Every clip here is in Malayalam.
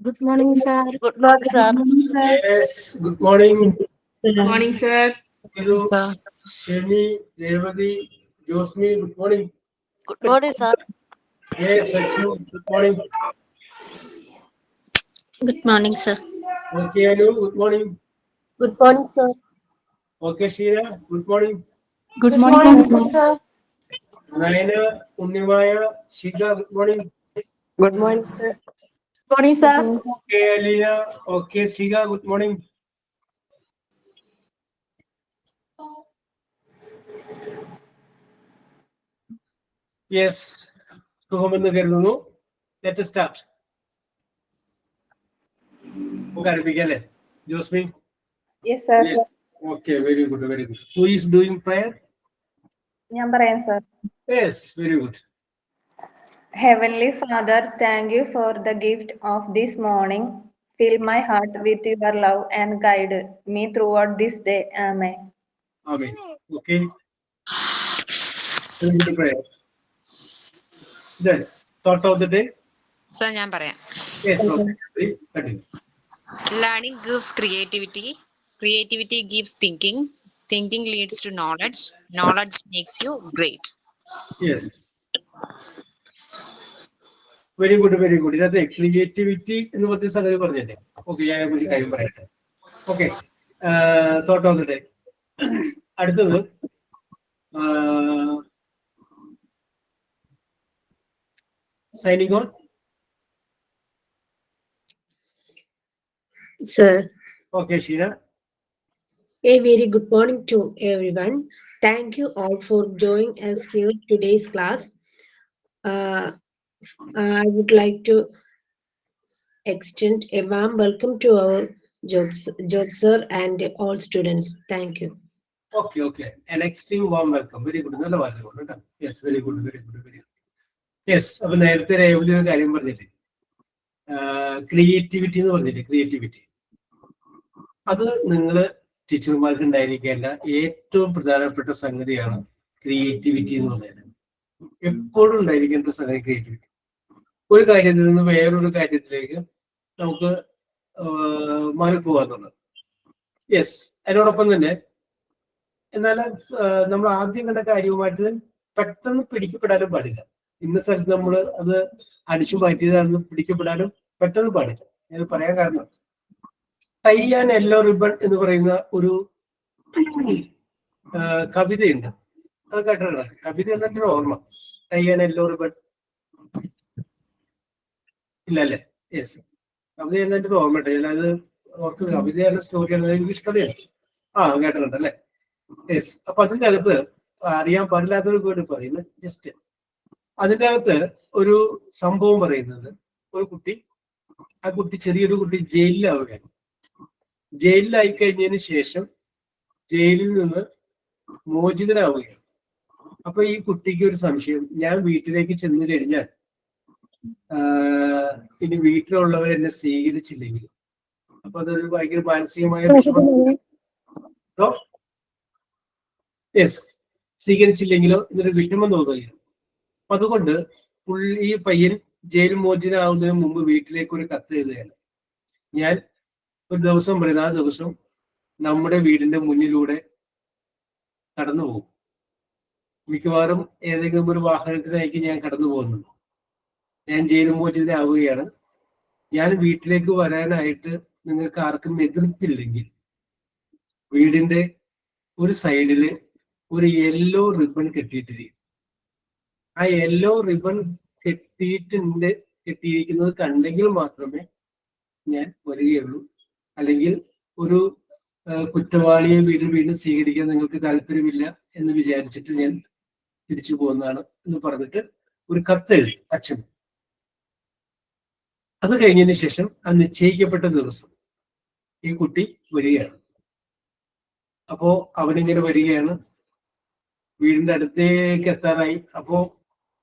Good morning, sir. Good morning, sir. Yes, good morning. Good morning, sir. Hello, Sir. Shani, Revati, Josmi, good morning. Good morning, sir. Yes, Achu, good morning. Good morning, sir. Okay, Anu, good morning. Good morning, sir. Okay, Sheena, good morning. Good morning, sir. Naina, Unnimaya, Shika, good morning. Good morning, sir. Good morning, sir. Okay, Alina, okay, Shika, good morning. Yes, സുഖമെന്ന് കരുതുന്നു. Let us start. നമുക്ക് ആരംഭിക്കാം അല്ലേ Josmi? Yes, sir. Okay, very good, very good. Who is doing prayer? ഞാൻ പറയാം sir. Yes, very good. Heavenly Father, thank you for the gift of this morning. Fill my heart with your love and guide me throughout this day. Amen. Amen. Okay. Very good prayer. Then, thought of the day? Sir, ഞാൻ പറയാം. Yes, okay. Continue. Learning gives creativity. Creativity gives thinking. Thinking leads to knowledge. Knowledge makes you great. Yes. Very good, very good. ഇതിനകത്ത് ക്രിയേറ്റിവിറ്റി എന്ന് പറഞ്ഞ സംഗതി പറഞ്ഞല്ലേ? ഓക്കെ, ഞാൻ ഒരു കാര്യം പറയട്ടെ. Okay, thought of the day. അടുത്തത് signing on. Sir, okay, Sheena. a very good morning to everyone. Thank you all for joining us here today's class. I would like to extend a warm welcome to our Jobs sir and all students. Thank you. Okay okay, an extreme warm welcome. Very good, നല്ല വാചകമാണ് കേട്ടോ. Yes, very good, very good, very good. Yes, അപ്പൊ നേരത്തെ രേവതി ഒരു കാര്യം പറഞ്ഞില്ലേ, ക്രിയേറ്റിവിറ്റി എന്ന് പറഞ്ഞില്ലേ, ക്രിയേറ്റിവിറ്റി അത് നിങ്ങള് ടീച്ചർമാർക്ക് ഉണ്ടായിരിക്കേണ്ട ഏറ്റവും പ്രധാനപ്പെട്ട സംഗതിയാണ് ക്രിയേറ്റിവിറ്റി എന്ന് പറയുന്നത്. എപ്പോഴും ഉണ്ടായിരിക്കേണ്ട സംഗതി ക്രിയേറ്റിവിറ്റി. ഒരു കാര്യത്തിൽ നിന്ന് വേറൊരു കാര്യത്തിലേക്ക് നമുക്ക് മാറിപ്പോകാന്നുള്ളത്. യെസ്, അതിനോടൊപ്പം തന്നെ എന്നാലും നമ്മൾ ആദ്യം കണ്ട കാര്യവുമായിട്ട് പെട്ടെന്ന് പിടിക്കപ്പെടാനും പാടില്ല. ഇന്ന സ്ഥലത്ത് നമ്മൾ അത് അടിച്ചു മാറ്റിയതാണെന്ന് പിടിക്കപ്പെടാനും പെട്ടെന്ന് പാടില്ല. ഞാൻ പറയാൻ കാരണം, ടൈ ആൻഡ് യെല്ലോ റിബൺ എന്ന് പറയുന്ന ഒരു കവിതയുണ്ട്. അത് കേട്ടിട്ടുണ്ട്? കവിത എന്നൊരു ഓർമ്മ. ടൈ ആൻഡ് യെല്ലോ റിബൺ ഇല്ല അല്ലേ? യെസ്, കവിത എന്നൊരു ഓർമ്മ ഉണ്ട്. അത് ഓർക്ക് കവിതയാണ്, സ്റ്റോറിയാണ്, ഇംഗ്ലീഷ് കഥയാണ്. കേട്ടിട്ടുണ്ട് അല്ലേ? യെസ്. അപ്പൊ അതിന്റെ അകത്ത് അറിയാൻ പാടില്ലാത്തൊരു വേർഡ് പറയുന്നത് ജസ്റ്റ് അതിന്റെ അകത്ത് ഒരു സംഭവം പറയുന്നത്, ഒരു കുട്ടി, ആ കുട്ടി ചെറിയൊരു കുട്ടി ജയിലിലാവുകയാണ്. ജയിലിലായി കഴിഞ്ഞതിന് ശേഷം ജയിലിൽ നിന്ന് മോചിതനാവുകയാണ്. അപ്പൊ ഈ കുട്ടിക്ക് ഒരു സംശയം, ഞാൻ വീട്ടിലേക്ക് ചെന്ന് കഴിഞ്ഞാൽ ഇനി വീട്ടിലുള്ളവർ എന്നെ സ്വീകരിച്ചില്ലെങ്കിൽ, അപ്പൊ അതൊരു ഭയങ്കര മാനസികമായ വിഷമം. യെസ്, സ്വീകരിച്ചില്ലെങ്കിലോ എന്നൊരു വിഷമം തോന്നുകയാണ്. അപ്പൊ അതുകൊണ്ട് ഈ പയ്യൻ ജയിൽ മോചിതനാവുന്നതിന് മുമ്പ് വീട്ടിലേക്ക് ഒരു കത്ത് എഴുതുകയാണ്. ഞാൻ ഒരു ദിവസം പറയുന്നത്, ആ ദിവസം നമ്മുടെ വീടിന്റെ മുന്നിലൂടെ കടന്നു പോകും. മിക്കവാറും ഏതെങ്കിലും ഒരു വാഹനത്തിനായിരിക്കും ഞാൻ കടന്നു പോകുന്നത്. ഞാൻ ജയിൽ മോചിതനാവുകയാണ്. ഞാൻ വീട്ടിലേക്ക് വരാനായിട്ട് നിങ്ങൾക്ക് ആർക്കും എതിർപ്പില്ലെങ്കിൽ വീടിന്റെ ഒരു സൈഡില് ഒരു യെല്ലോ റിബൺ കെട്ടിയിട്ടിരിക്കും. ആ യെല്ലോ റിബൺ കെട്ടിയിരിക്കുന്നത് കണ്ടെങ്കിൽ മാത്രമേ ഞാൻ വരികയുള്ളൂ. അല്ലെങ്കിൽ ഒരു കുറ്റവാളിയെ വീണ്ടും സ്വീകരിക്കാൻ നിങ്ങൾക്ക് താല്പര്യമില്ല എന്ന് വിചാരിച്ചിട്ട് ഞാൻ തിരിച്ചു പോകുന്നതാണ് എന്ന് പറഞ്ഞിട്ട് ഒരു കത്തെഴുതി അച്ഛൻ. അത് കഴിഞ്ഞതിന് ശേഷം ആ നിശ്ചയിക്കപ്പെട്ട ദിവസം ഈ കുട്ടി വരികയാണ്. അപ്പോ അവനിങ്ങനെ വരികയാണ്, വീടിന്റെ അടുത്തേക്ക് എത്താറായി. അപ്പോ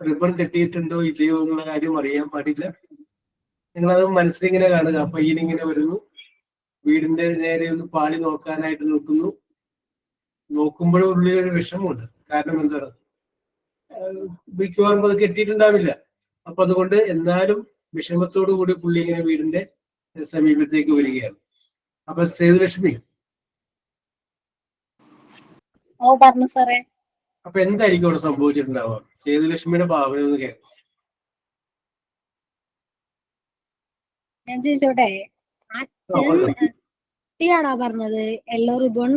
റിബൺ കെട്ടിയിട്ടുണ്ടോ ഇല്ലയോ എന്നുള്ള കാര്യം അറിയാൻ പാടില്ല. നിങ്ങളത് മനസ്സിലിങ്ങനെ കാണുക. പയ്യനിങ്ങനെ വരുന്നു, വീടിന്റെ നേരെ ഒന്ന് പാളി നോക്കാനായിട്ട് നോക്കുന്നു. നോക്കുമ്പോഴും ഉള്ളിലൊരു വിഷമമുണ്ട്. കാരണം എന്താണ്, മിക്കവാറും അത് കെട്ടിയിട്ടുണ്ടാവില്ല. അപ്പൊ അതുകൊണ്ട് എന്നാലും വിഷമത്തോടു കൂടി പുള്ളി ഇങ്ങനെ വീടിന്റെ സമീപത്തേക്ക് വരികയാണ്. അപ്പൊ സേതുലക്ഷ്മി, പറഞ്ഞു സാറേ. അപ്പൊ എന്തായിരിക്കും അവിടെ സംഭവിച്ചിട്ടുണ്ടാവുക? സേതുലക്ഷ്മിയുടെ ഭാവന ഒന്ന് കേൾക്കാം. ഞാൻ ചോദിച്ചോട്ടെ, അച്ഛൻ കുട്ടിയാണോ പറഞ്ഞത് യെല്ലോ റിബൺ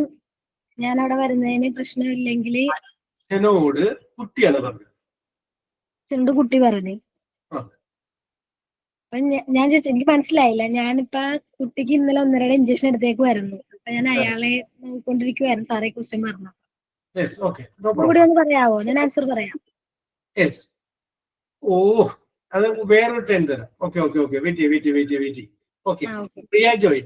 ഞാൻ അവിടെ വരുന്നതിന് പ്രശ്നമില്ലെങ്കിൽ? അച്ഛനോട് കുട്ടിയാണ് പറഞ്ഞത്. ചെണ്ട് കുട്ടി പറഞ്ഞു. അപ്പൊ ഞാൻ ചോദിച്ചു, എനിക്ക് മനസ്സിലായില്ല. ഞാനിപ്പോ കുട്ടിക്ക് ഇന്നലെ 1.5 ഇഞ്ചക്ഷൻ എടുത്തേക്ക് വരുന്നു. അപ്പൊ ഞാൻ അയാളെ നോക്കിക്കൊണ്ടിരിക്കുവായിരുന്നു സാറേ ക്വസ്റ്റ്യൻ പറഞ്ഞു. കൂടി ഒന്ന് പറയാവോ? ഞാൻ ആൻസർ പറയാം. ഓ, അത് വേറൊരു ടൈം തരാം. Okay wait. Okay, Priya Joy.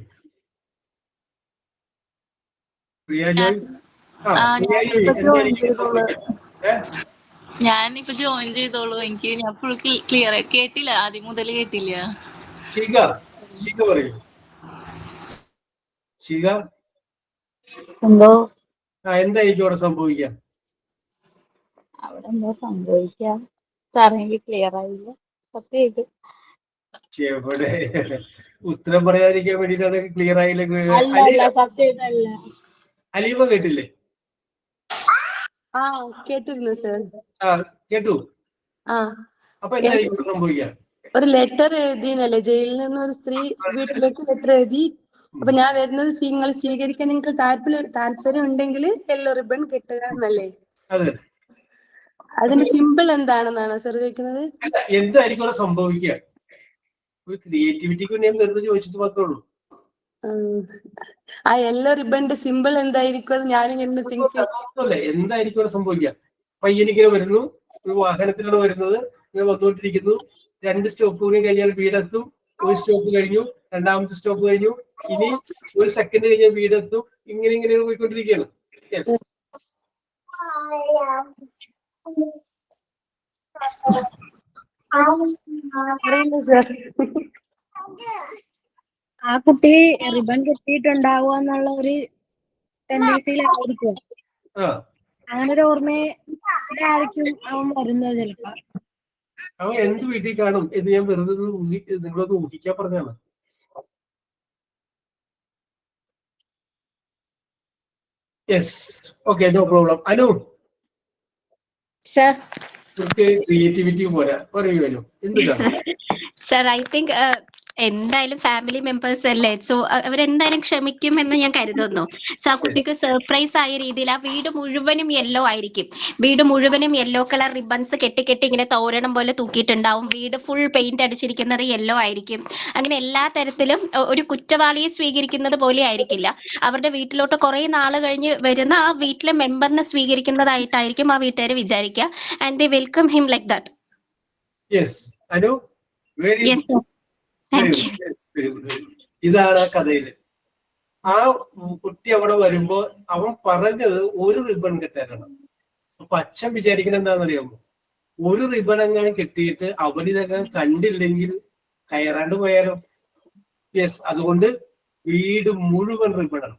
ഞാനിപ്പോ ജോയിൻ ചെയ്തോളൂ. എനിക്ക് ഞാൻ ഫുൾ ക്ലിയർ കേട്ടില്ല, ആദ്യം മുതൽ കേട്ടില്ല. ശിഖ പറയൂ. ശിഖ, എന്തോ എന്തായിരിക്കും അവിടെ സംഭവിക്കാം? അവിടെ എന്തോ സംഭവിക്കാം സാറേ, എനിക്ക് ക്ലിയർ ആയില്ല സത്യമായിട്ട്. എവിടെ ഉത്തരം പറയാതിരിക്കാൻ വേണ്ടിട്ടാണ് ക്ലിയർ ആയില്ലെങ്കിൽ. അല്ല സത്യമായിട്ടല്ല. അലീമ കേട്ടില്ലേ? കേട്ടിരുന്നു സർ. കേട്ടു. അപ്പൊ എന്തായിരിക്കും സംഭവിക്കാം? ഒരു ലെറ്റർ എഴുതിയെന്നല്ലേ, ജയിലിൽ നിന്ന് ഒരു സ്ത്രീ വീട്ടിലേക്ക് ലെറ്റർ എഴുതി. അപ്പൊ ഞാൻ വരുന്നത് നിങ്ങൾ സ്വീകരിക്കാൻ നിങ്ങൾക്ക് താല്പര്യം ഉണ്ടെങ്കിൽ യെല്ലോ റിബൺ കിട്ടുക എന്നല്ലേ? അതിന്റെ സിമ്പിൾ എന്താണെന്നാണോ സർ ചോദിക്കുന്നത്? എന്തായിരിക്കും അവിടെ സംഭവിക്കുക? ഒരു ക്രിയേറ്റിവിറ്റിക്ക് ഞാൻ വെറുതെ ചോദിച്ചിട്ട് മാത്രമേ ഉള്ളൂ. ആ യെല്ലോ റിബണിന്റെ സിമ്പിൾ എന്തായിരിക്കും അത് ഞാനിങ്ങനെ തിങ്ക്. എന്തായിരിക്കും അവിടെ സംഭവിക്കുക? പയ്യനിങ്ങനെ വരുന്നു, ഒരു വാഹനത്തിലാണ് വരുന്നത്, ഇങ്ങനെ വന്നുകൊണ്ടിരിക്കുന്നു. 2 സ്റ്റോപ്പ് കൂടി കഴിഞ്ഞാൽ വീടെത്തും. 1 സ്റ്റോപ്പ് കഴിഞ്ഞു, 2ാമത്തെ സ്റ്റോപ്പ് കഴിഞ്ഞു, ഇനി 1 സെക്കൻഡ് കഴിഞ്ഞാൽ വീടെത്തും. ഇങ്ങനെ പോയിക്കൊണ്ടിരിക്കുകയാണ്. ആ കുട്ടി റിബൺ കെട്ടിയിട്ടുണ്ടാവുക എന്നുള്ള ഒരു ടെൻഡൻസിയിലായിരിക്കും. അങ്ങനെ ഒരു ഓർമ്മയായിരിക്കും അവൻ വരുന്നത്. ചിലപ്പോ അവൻ എന്ത് വീട്ടിൽ കാണും എന്ന് ഞാൻ വെറുതെ നിങ്ങളൊന്ന് ഊഹിക്കാൻ പറഞ്ഞാണ്. Okay, no problem. Anu, Sir. Creativity പോരാ, പറയുമല്ലോ എന്താണ്? Sir, I think എന്തായാലും ഫാമിലി മെമ്പേഴ്സ് അല്ലേ, സോ അവരെന്തായാലും ക്ഷമിക്കും എന്ന് ഞാൻ കരുതുന്നു. സോ ആ കുട്ടിക്ക് സർപ്രൈസ് ആയ രീതിയിൽ ആ വീട് മുഴുവനും യെല്ലോ ആയിരിക്കും. വീട് മുഴുവനും യെല്ലോ കളർ റിബൺസ് കെട്ടി ഇങ്ങനെ തോരണം പോലെ തൂക്കിയിട്ടുണ്ടാവും. വീട് ഫുൾ പെയിന്റ് അടിച്ചിരിക്കുന്നത് യെല്ലോ ആയിരിക്കും. അങ്ങനെ എല്ലാ തരത്തിലും ഒരു കുറ്റവാളിയെ സ്വീകരിക്കുന്നത് പോലെ ആയിരിക്കില്ല. അവരുടെ വീട്ടിലോട്ട് കുറെ നാൾ കഴിഞ്ഞ് വരുന്ന ആ വീട്ടിലെ മെമ്പറിനെ സ്വീകരിക്കുന്നതായിട്ടായിരിക്കും ആ വീട്ടുകാർ വിചാരിക്കുക. And they welcome him like that. ഇതാണ് ആ കഥയില്. ആ കുട്ടി അവിടെ വരുമ്പോ അവൻ പറഞ്ഞത് ഒരു റിബൺ കെട്ടാനാണ്. അപ്പൊ അച്ഛൻ വിചാരിക്കണ എന്താണെന്നറിയാമോ? ഒരു റിബൺ അങ്ങനെ കെട്ടിയിട്ട് അവരിതൊക്കെ കണ്ടില്ലെങ്കിൽ കയറാണ്ട് പോയാലോ? അതുകൊണ്ട് വീട് മുഴുവൻ റിബണാണ്.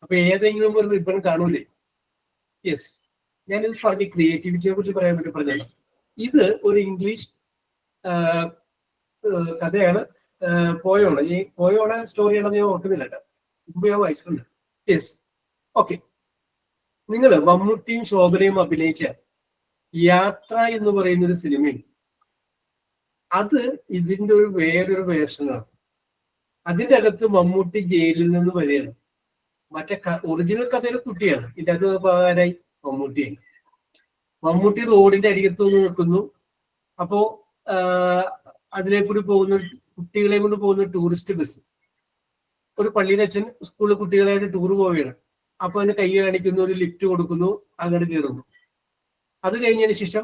അപ്പൊ ഏതെങ്കിലും ഒരു റിബൺ കാണൂലേ? ഞാനിത് പറഞ്ഞ ക്രിയേറ്റിവിറ്റിയെ കുറിച്ച് പറയാൻ വേണ്ടി പറഞ്ഞതാണ്. ഇത് ഒരു ഇംഗ്ലീഷ് കഥയാണ്. പോയോണ സ്റ്റോറിയാണെന്ന് ഞാൻ ഓർക്കുന്നില്ല കേട്ടോ, മുമ്പ് ഞാൻ വായിച്ചിട്ടുണ്ട്. ഓക്കെ, നിങ്ങൾ മമ്മൂട്ടിയും ശോഭനയും അഭിനയിച്ച യാത്ര എന്ന് പറയുന്ന ഒരു സിനിമയിൽ അത് ഇതിന്റെ വേറൊരു വേർഷനാണ്. അതിന്റെ അകത്ത് മമ്മൂട്ടി ജയിലിൽ നിന്ന് വരികയാണ്. മറ്റേ ഒറിജിനൽ കഥയിലെ കുട്ടിയാണ്. ഇതിന്റെ അകത്ത് ആരായി? മമ്മൂട്ടിയായി. മമ്മൂട്ടി റോഡിന്റെ അരികത്ത് നിന്ന് നിൽക്കുന്നു. അപ്പോ അതിലേക്കൂടി പോകുന്ന കുട്ടികളെ കൊണ്ട് പോകുന്ന ടൂറിസ്റ്റ് ബസ്, ഒരു പള്ളിയിലെ അച്ഛൻ സ്കൂളിൽ കുട്ടികളായിട്ട് ടൂർ പോവുകയാണ്. അപ്പൊ അതിന് കൈ കാണിക്കുന്നു, ഒരു ലിഫ്റ്റ് കൊടുക്കുന്നു, അങ്ങോട്ട് കയറുന്നു. അത് കഴിഞ്ഞതിന് ശേഷം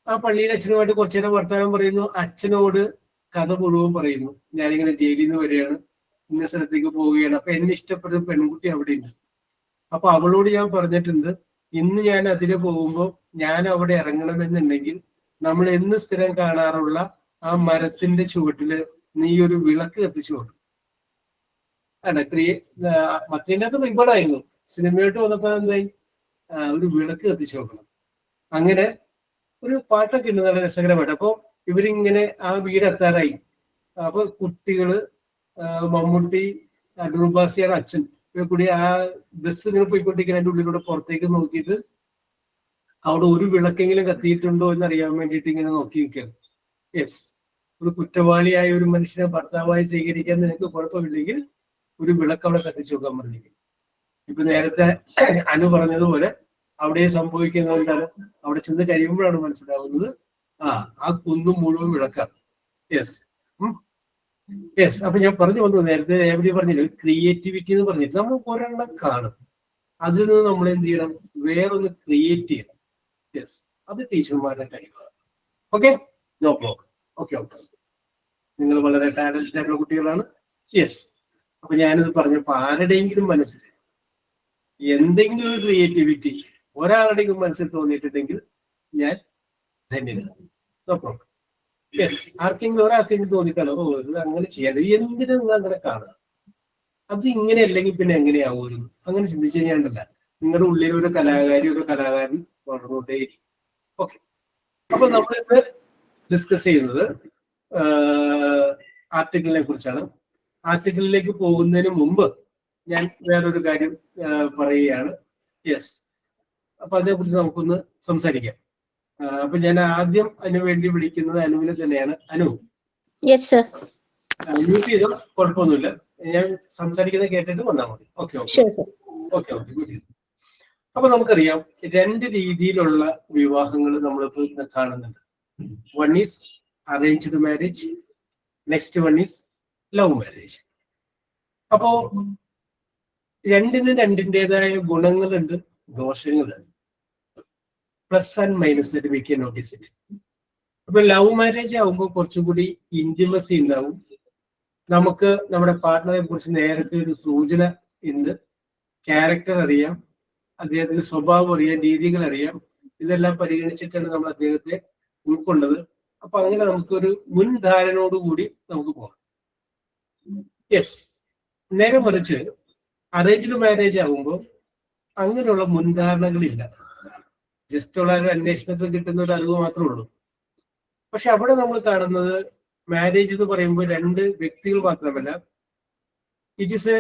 ആ പള്ളിയിലെ അച്ഛനുമായിട്ട് കുറച്ചു നേരം വർത്തമാനം പറയുന്നു. അച്ഛനോട് കഥ മുഴുവൻ പറയുന്നു. ഞാനിങ്ങനെ ജയിലിൽ നിന്ന് വരികയാണ്, ഇന്ന സ്ഥലത്തേക്ക് പോവുകയാണ്, അപ്പൊ എന്നെ ഇഷ്ടപ്പെടുന്ന പെൺകുട്ടി അവിടെ ഉണ്ട്. അപ്പൊ അവളോട് ഞാൻ പറഞ്ഞിട്ടുണ്ട്, ഇന്ന് ഞാൻ അതിന് പോകുമ്പോൾ ഞാൻ അവിടെ ഇറങ്ങണമെന്നുണ്ടെങ്കിൽ നമ്മൾ എന്ന് സ്ഥിരം കാണാറുള്ള ആ മരത്തിന്റെ ചുവട്ടില് നീ ഒരു വിളക്ക് കത്തിച്ചു കൊടുക്കും. മറ്റേതിൻ്റെ അകത്ത് റിബണായിരുന്നു. സിനിമയോട്ട് വന്നപ്പോ എന്തായി? ഒരു വിളക്ക് കത്തിച്ചു നോക്കണം. അങ്ങനെ ഒരു പാട്ടൊക്കെ ഉണ്ട്, നല്ല രസകരമായിട്ട്. അപ്പൊ ഇവരിങ്ങനെ ആ വീടെത്താറായി. അപ്പൊ കുട്ടികള് മമ്മൂട്ടി, അനൂപാസിയാണ് അച്ഛൻ കൂടി ആ ബസ് ഇങ്ങനെ പോയിക്കൊണ്ടിരിക്കുന്ന അതിന്റെ ഉള്ളിലൂടെ പുറത്തേക്ക് നോക്കിയിട്ട് അവിടെ ഒരു വിളക്കെങ്കിലും കത്തിയിട്ടുണ്ടോ എന്ന് അറിയാൻ വേണ്ടിയിട്ട് ഇങ്ങനെ നോക്കി നിൽക്കുകയാണ്. യെസ്, ഒരു കുറ്റവാളിയായ ഒരു മനുഷ്യനെ ഭർത്താവായി സ്വീകരിക്കാൻ നിനക്ക് കുഴപ്പമില്ലെങ്കിൽ ഒരു വിളക്ക് അവിടെ കത്തിച്ചു നോക്കാൻ പറഞ്ഞിരിക്കും. ഇപ്പൊ നേരത്തെ അനു പറഞ്ഞതുപോലെ അവിടെ സംഭവിക്കുന്നത് എന്താണ്, അവിടെ ചെന്ന് കഴിയുമ്പോഴാണ് മനസ്സിലാവുന്നത് ആ കുന്നും മുഴുവൻ വിളക്കാണ്. Yes yes. അപ്പൊ ഞാൻ പറഞ്ഞു വന്നു നേരത്തെ രേവതി പറഞ്ഞില്ല, ക്രിയേറ്റിവിറ്റി എന്ന് പറഞ്ഞിട്ട് നമ്മൾ ഒരെണ്ണം കാണും, അതിൽ നിന്ന് നമ്മൾ എന്ത് ചെയ്യണം, വേറൊന്ന് ക്രിയേറ്റ് ചെയ്യണം. യെസ്, അത് ടീച്ചർമാരുടെ കഴിവാണ്. Okay, no problem. Okay okay, നിങ്ങൾ വളരെ ടാലന്റഡ് ആയിട്ടുള്ള കുട്ടികളാണ്. യെസ്, അപ്പൊ ഞാനിത് പറഞ്ഞപ്പോ ആരുടെയെങ്കിലും മനസ്സിൽ എന്തെങ്കിലും ഒരു ക്രിയേറ്റിവിറ്റി ഒരാളുടെയും മനസ്സിൽ തോന്നിയിട്ടുണ്ടെങ്കിൽ ഞാൻ ധന്യനാണ്. No problem. യെസ്, ആർക്കെങ്കിലും ഒരാൾക്കെങ്കിലും തോന്നിക്കാണോ ഇത് അങ്ങനെ ചെയ്യാൻ, എന്തിനാ നിങ്ങൾ അങ്ങനെ കാണുക, അത് ഇങ്ങനെ അല്ലെങ്കിൽ പിന്നെ എങ്ങനെയാവുമായിരുന്നു, അങ്ങനെ ചിന്തിച്ചു കഴിഞ്ഞാണ്ടല്ല നിങ്ങളുടെ ഉള്ളിൽ ഒരു കലാകാരി ഒരു കലാകാരൻ വളർന്നുകൊണ്ടേയിരിക്കും. ഓക്കെ, അപ്പൊ നമ്മളിന്ന് ഡിസ്കസ് ചെയ്യുന്നത് ആർട്ടിക്കിളിനെ കുറിച്ചാണ്. ആർട്ടിക്കിളിലേക്ക് പോകുന്നതിന് മുമ്പ് ഞാൻ വേറൊരു കാര്യം പറയുകയാണ്. യെസ്, അപ്പൊ അതേക്കുറിച്ച് നമുക്കൊന്ന് സംസാരിക്കാം. അപ്പൊ ഞാൻ ആദ്യം അതിനു വേണ്ടി വിളിക്കുന്നത് അനുവിനെ തന്നെയാണ്. അനു, മ്യൂട്ട് ചെയ്തോ, കുഴപ്പമൊന്നുമില്ല, ഞാൻ സംസാരിക്കുന്നത് കേട്ടിട്ട് വന്നാൽ മതി. Okay okay okay okay good. അപ്പൊ നമുക്കറിയാം രണ്ട് രീതിയിലുള്ള വിവാഹങ്ങൾ നമ്മളിപ്പോ കാണുന്നുണ്ട്. One is arranged marriage, next one is love marriage. അപ്പോ രണ്ടിനും രണ്ടിൻ്റെതായ ഗുണങ്ങളുണ്ട്, ദോഷങ്ങളുണ്ട്, പ്ലസ് ആൻഡ് മൈനസ് ആയിട്ട് വി ക്യാൻ നോട്ടീസ് ഇറ്റ്. അപ്പൊ ലവ് മാരേജ് ആകുമ്പോൾ കുറച്ചുകൂടി ഇന്റിമസി ഉണ്ടാവും, നമുക്ക് നമ്മുടെ പാർട്ട്ണറെ കുറിച്ച് നേരത്തെ ഒരു സൂചന ഉണ്ട്, ക്യാരക്ടർ അറിയാം, അദ്ദേഹത്തിന്റെ സ്വഭാവം അറിയാം, രീതികൾ അറിയാം, ഇതെല്ലാം പരിഗണിച്ചിട്ടാണ് നമ്മൾ അദ്ദേഹത്തെ ഉൾക്കൊണ്ടത്. അപ്പൊ അങ്ങനെ നമുക്കൊരു മുൻധാരണയോടുകൂടി നമുക്ക് പോകാം. യെസ്, നേരെ മറിച്ച് അറേഞ്ച്ഡ് മാരേജ് ആകുമ്പോൾ അങ്ങനെയുള്ള മുൻധാരണകളില്ല, ജസ്റ്റ് ഉള്ള ഒരു അന്വേഷണത്തിൽ കിട്ടുന്ന ഒരു അറിവ് മാത്രമേ ഉള്ളൂ. പക്ഷെ അവിടെ നമ്മൾ കാണുന്നത് മാരേജ് എന്ന് പറയുമ്പോൾ രണ്ട് വ്യക്തികൾ മാത്രമല്ല, it is A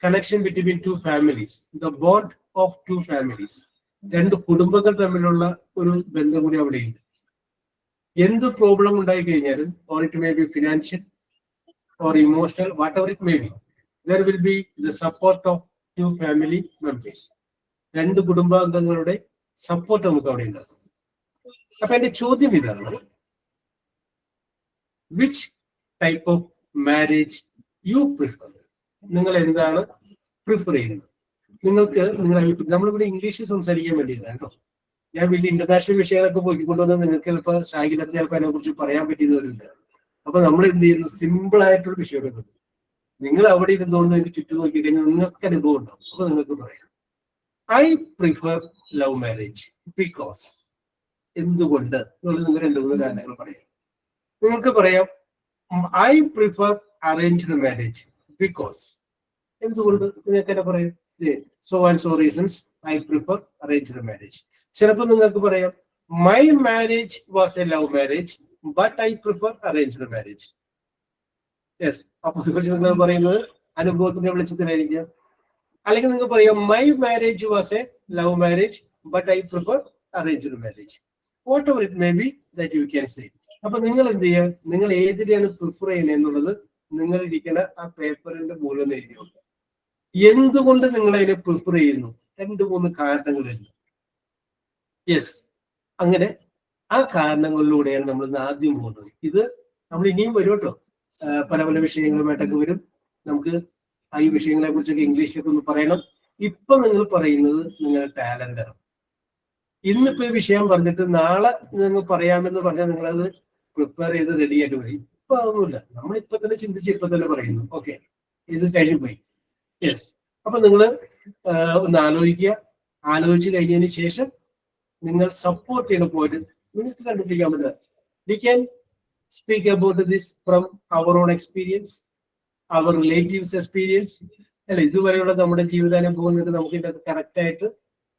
connection between two families, the bond of two families. രണ്ട് കുടുംബങ്ങൾ തമ്മിലുള്ള ഒരു ബന്ധം കൂടി അവിടെയുണ്ട്. എന്ത് പ്രോബ്ലം ഉണ്ടായി കഴിഞ്ഞാലും, or it may be financial or emotional, what ever it may be, there will be the support of two family members. രണ്ട് കുടുംബാംഗങ്ങളുടെ സപ്പോർട്ട് നമുക്ക് അവിടെ ഉണ്ടാകും. അപ്പൊ എന്റെ ചോദ്യം ഇതാണ്, which type of marriage you prefer? നിങ്ങൾ എന്താണ് പ്രിഫർ ചെയ്യുന്നത്? നിങ്ങൾക്ക് നമ്മളിവിടെ ഇംഗ്ലീഷിൽ സംസാരിക്കാൻ വേണ്ടിയില്ല കേട്ടോ, ഞാൻ വലിയ ഇന്റർനാഷണൽ വിഷയങ്ങളൊക്കെ പോയിക്കൊണ്ടുവന്ന് നിങ്ങൾക്ക് ചിലപ്പോൾ ഷാഹിലൊക്കെ ചിലപ്പോൾ അതിനെ കുറിച്ച് പറയാൻ പറ്റുന്നവരുണ്ട്. അപ്പൊ നമ്മൾ എന്ത് ചെയ്യുന്നു, സിമ്പിൾ ആയിട്ടുള്ള വിഷയം എടുക്കുന്നു. നിങ്ങൾ അവിടെ ഇരുന്നുകൊണ്ട് എനിക്ക് ചുറ്റും നോക്കി കഴിഞ്ഞാൽ നിങ്ങൾക്ക് അനുഭവം ഉണ്ടാവും. അപ്പൊ നിങ്ങൾക്ക് പറയാം, I prefer love marriage because. എന്തുകൊണ്ട് എന്നുള്ളത് നിങ്ങൾ രണ്ടു മൂന്ന് കാരണങ്ങൾ പറയാം. നിങ്ങൾക്ക് പറയാം, I prefer arranged marriage because. എന്തുകൊണ്ട് നിങ്ങൾക്ക് തന്നെ പറയാം, so and so reasons I prefer arranged marriage. ചിലപ്പോൾ നിങ്ങൾക്ക് പറയാം, my marriage was A love marriage but I prefer arranged marriage. Yes, അപ്പൊ നിങ്ങൾ പറയുന്നത് അനുഭവത്തിന്റെ വെളിച്ചത്തിലായിരിക്കാം. അല്ലെങ്കിൽ നിങ്ങൾക്ക് പറയാം, my marriage was A love marriage but I prefer arranged marriage. What ever it may be that you can say. അപ്പൊ നിങ്ങൾ എന്ത് ചെയ്യുക, നിങ്ങൾ ഏതിനെയാണ് പ്രിഫർ ചെയ്യുന്നത് എന്നുള്ളത് നിങ്ങൾ ഇരിക്കുന്ന ആ പേപ്പറിന്റെ മൂലം എഴുതി നോക്കുക. എന്തുകൊണ്ട് നിങ്ങൾ അതിനെ പ്രിഫർ ചെയ്യുന്നു? രണ്ട് മൂന്ന് കാരണങ്ങളുണ്ട്. യെസ്, അങ്ങനെ ആ കാരണങ്ങളിലൂടെയാണ് നമ്മൾ ഇന്ന് ആദ്യം പോകുന്നത്. ഇത് നമ്മൾ ഇനിയും വരും കേട്ടോ, പല പല വിഷയങ്ങളുമായിട്ടൊക്കെ വരും. നമുക്ക് ഈ വിഷയങ്ങളെ കുറിച്ചൊക്കെ ഇംഗ്ലീഷിലൊക്കെ ഒന്ന് പറയണം. ഇപ്പൊ നിങ്ങൾ പറയുന്നത് നിങ്ങളുടെ ടാലന്റ് ആണ്. ഇന്നിപ്പോ ഈ വിഷയം പറഞ്ഞിട്ട് നാളെ നിങ്ങൾ പറയാമെന്ന് പറഞ്ഞാൽ നിങ്ങളത് പ്രിപ്പയർ ചെയ്ത് റെഡി ആയിട്ട് വരും. ഇപ്പൊ അതൊന്നുമില്ല, നമ്മൾ ഇപ്പൊ തന്നെ ചിന്തിച്ച് ഇപ്പൊ തന്നെ പറയുന്നു. ഓക്കെ, ഇത് കഴിഞ്ഞു പോയി. യെസ്, അപ്പൊ നിങ്ങൾ ഒന്ന് ആലോചിക്കുക. ആലോചിച്ച് കഴിഞ്ഞതിന് ശേഷം നിങ്ങൾ സപ്പോർട്ട് ചെയ്യുന്ന പോയിട്ട് നിങ്ങൾക്ക് കണ്ടുപിടിക്കാൻ പറ്റില്ല. We can speak about this from our own experience, our relatives experience. അല്ല, ഇതുവരെയുള്ള നമ്മുടെ ജീവിതാനുഭവം നമുക്ക് ഇതിന്റെ കറക്റ്റ് ആയിട്ട്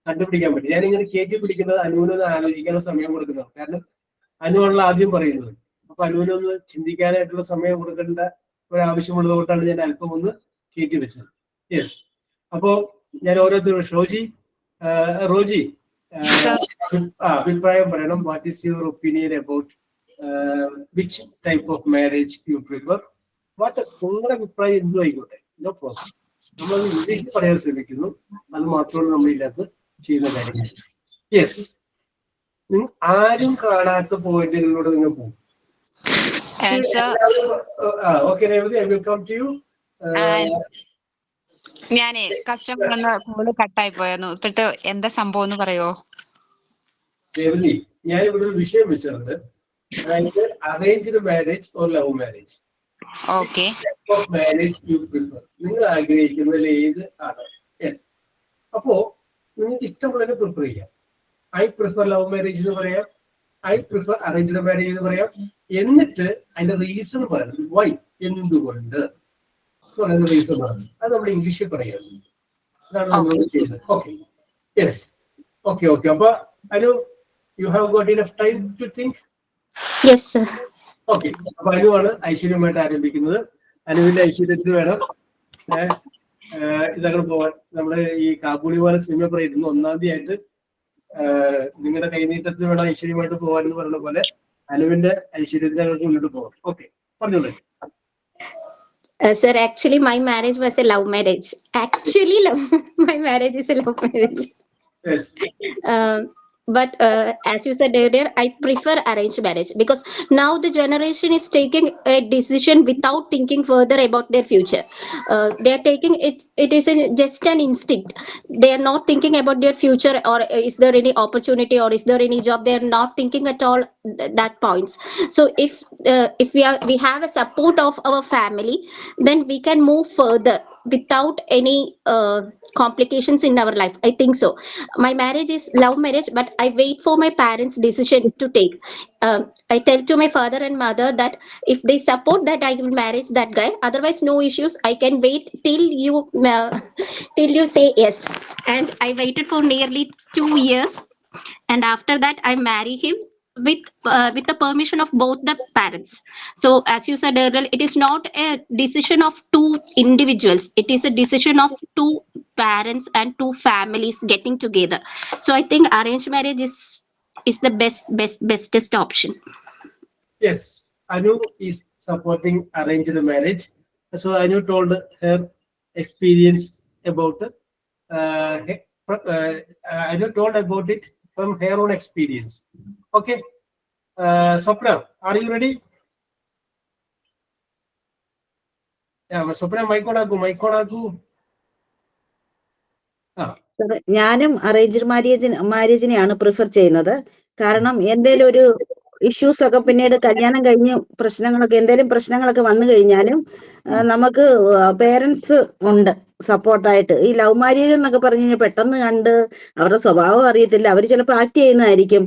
കണ്ടുപിടിക്കാൻ പറ്റും. ഞാനിങ്ങനെ കയറ്റി പിടിക്കുന്നത് അനുവിനൊന്ന് ആലോചിക്കാനുള്ള സമയം കൊടുക്കുന്നതാണ്. കാരണം അനുവാണല്ലോ ആദ്യം പറയുന്നത്. അപ്പൊ അനുവിനൊന്ന് ചിന്തിക്കാനായിട്ടുള്ള സമയം കൊടുക്കേണ്ട ഒരാവശ്യമുള്ളത് കൊണ്ടാണ് ഞാൻ അല്പം ഒന്ന് കയറ്റി വെച്ചത്. യെസ്. അപ്പോ ഞാൻ ഓരോരുത്തരും റോജി അഭിപ്രായം പറയണം. What is your opinion about which type of marriage you prefer? നിങ്ങളുടെ അഭിപ്രായം എന്തും ആയിക്കോട്ടെ, നോ പ്രോബ്ലം. നമ്മൾ ഇംഗ്ലീഷിൽ പറയാൻ ശ്രമിക്കുന്നു, അത് മാത്രമാണ് നമ്മളിതിനകത്ത് ചെയ്യുന്ന കാര്യങ്ങൾ. യെസ്. ആരും കാണാത്ത പോയിന്റുകളിലൂടെ നിങ്ങൾ പോകും. Okay Revathi, I will come to you. ഞാനേ കസ്റ്റമർ എന്ന കോള് കട്ടായി പോയിരുന്നു. ഇപ്പോഴത്തെ എന്താ സംഭവം എന്ന് പറയോ? രേവതി, ഞാൻ ഇവിടെ ഒരു വിഷയം വെച്ചിട്ടുണ്ട്. അതായത് arranged marriage or love marriage. Okay. Marriage you prefer, നിങ്ങൾ ആഗ്രഹിക്കുന്നതിൽ ഏത് ആണ്? യെസ്. അപ്പോ നിങ്ങൾക്ക് ഇഷ്ടമുള്ളതിനെ പ്രിഫർ ചെയ്യാം. ഐ പ്രിഫർ ലവ് മാരേജ് എന്ന് പറയാം, ഐ പ്രിഫർ അറേഞ്ച്ഡ് മാരേജ് എന്ന് പറയാം. എന്നിട്ട് അതിന്റെ റീസൺ പറയാം. വൈ, എന്തുകൊണ്ട് പറയുന്ന റീസൺ പറഞ്ഞു. അത് നമ്മൾ ഇംഗ്ലീഷിൽ പറയാം. അതാണ് നമ്മൾ ചെയ്യുന്നത്. ഓക്കെ. യെസ്. ഓക്കെ. അപ്പൊ Anu, you have got enough time to think. Yes sir. Okay. അപ്പൊ അനുവാണ് ഐശ്വര്യമായിട്ട് ആരംഭിക്കുന്നത്. അനുവിന്റെ ഐശ്വര്യത്തിന് വേണം ഇതങ്ങനെ പോവാൻ. നമ്മള് ഈ കാബൂളിവാല സിനിമ പറയുന്നു, 1-ാം തീയതി ആയിട്ട് നിങ്ങളുടെ കൈനീട്ടത്തിന് വേണം ഐശ്വര്യമായിട്ട് പോകാൻ എന്ന് പറയുന്ന പോലെ അനുവിന്റെ ഐശ്വര്യത്തിന് ഞങ്ങൾക്ക് മുന്നോട്ട് പോകാം. ഓക്കെ, പറഞ്ഞോളൂ. Sir, actually, my marriage was a love marriage. My marriage is a love marriage. Yes. But as you said earlier, I prefer arranged marriage because now the generation is taking a decision without thinking further about their future. They are taking it. It is just an instinct. They are not thinking about their future, or is there any opportunity, or is there any job. They are not thinking at all that points. So if we have a support of our family, then we can move further without any complications in our life. I think so. My marriage is love marriage, but I wait for my parents' decision to take. I tell to my father and mother that if they support that, I will marry that guy. Otherwise, no issues. I can wait till you say yes. And I waited for nearly 2 years, and after that, I marry him with the permission of both the parents. So as you said earlier, it is not a decision of two individuals. It is a decision of two parents and two families getting together. So I think arranged marriage is the bestest option. Yes, Anu is supporting arranged marriage. So Anu told her experience about Anu told about it from her own experience. Okay. Swapna, are you ready? Yeah, Swapna, mic on aku. ഞാനും അറേഞ്ച്ഡ് മാരേജിനെയാണ് പ്രിഫർ ചെയ്യുന്നത്. കാരണം എന്തെങ്കിലും ഒരു ഇഷ്യൂസ് ഒക്കെ പിന്നീട് കല്യാണം കഴിഞ്ഞ് എന്തെങ്കിലും പ്രശ്നങ്ങളൊക്കെ വന്നു കഴിഞ്ഞാലും നമുക്ക് പേരൻസ് ഉണ്ട് സപ്പോർട്ടായിട്ട്. ഈ ലവ് മാരേജ് എന്നൊക്കെ പറഞ്ഞു കഴിഞ്ഞാൽ പെട്ടെന്ന് കണ്ട് അവരുടെ സ്വഭാവം അറിയത്തില്ല. അവർ ചിലപ്പോൾ ആക്ട് ചെയ്യുന്നതായിരിക്കും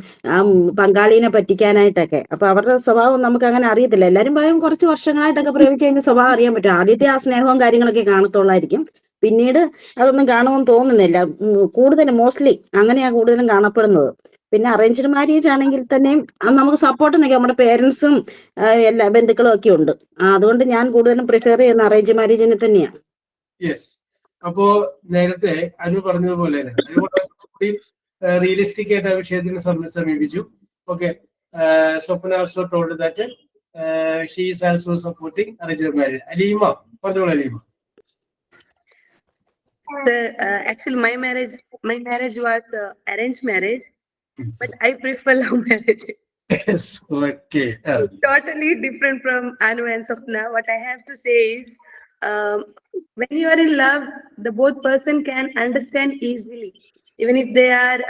പങ്കാളിനെ പറ്റിക്കാനായിട്ടൊക്കെ. അപ്പൊ അവരുടെ സ്വഭാവം നമുക്ക് അങ്ങനെ അറിയത്തില്ല. എല്ലാവരും പറയും കുറച്ച് വർഷങ്ങളായിട്ടൊക്കെ പ്രേമിച്ച് കഴിഞ്ഞ സ്വഭാവം അറിയാൻ പറ്റും. ആദ്യത്തെ ആ സ്നേഹവും കാര്യങ്ങളൊക്കെ കാണത്തുള്ളായിരിക്കും. പിന്നീട് അതൊന്നും കാണുമെന്ന് തോന്നുന്നില്ല. കൂടുതലും മോസ്റ്റ്ലി അങ്ങനെയാണ് കൂടുതലും കാണപ്പെടുന്നത്. പിന്നെ അറേഞ്ച്ഡ് മാരേജ് ആണെങ്കിൽ തന്നെയും നമുക്ക് സപ്പോർട്ട് നിൽക്കാം. നമ്മുടെ പേരൻസും എല്ലാ ബന്ധുക്കളും ഒക്കെ ഉണ്ട്. അതുകൊണ്ട് ഞാൻ കൂടുതലും പ്രിഫർ ചെയ്യുന്ന അറേഞ്ച് മാരേജിനെ തന്നെയാണ്. യെസ്. അപ്പോ നേരത്തെ അനു പറഞ്ഞതുപോലെ റിയലിസ്റ്റിക് ആയിട്ട് ആ വിഷയത്തിന് സമീപിച്ചു. Okay. Swapna also told that she is also supporting arranged marriage. Aleema, പറഞ്ഞോളൂ Aleema. Actually, my marriage was arranged marriage, but I prefer love marriage. Yes. Okay. Totally different from Anu and Swapna. What I have to say is, when you are in love, the both person can understand easily. Even if they are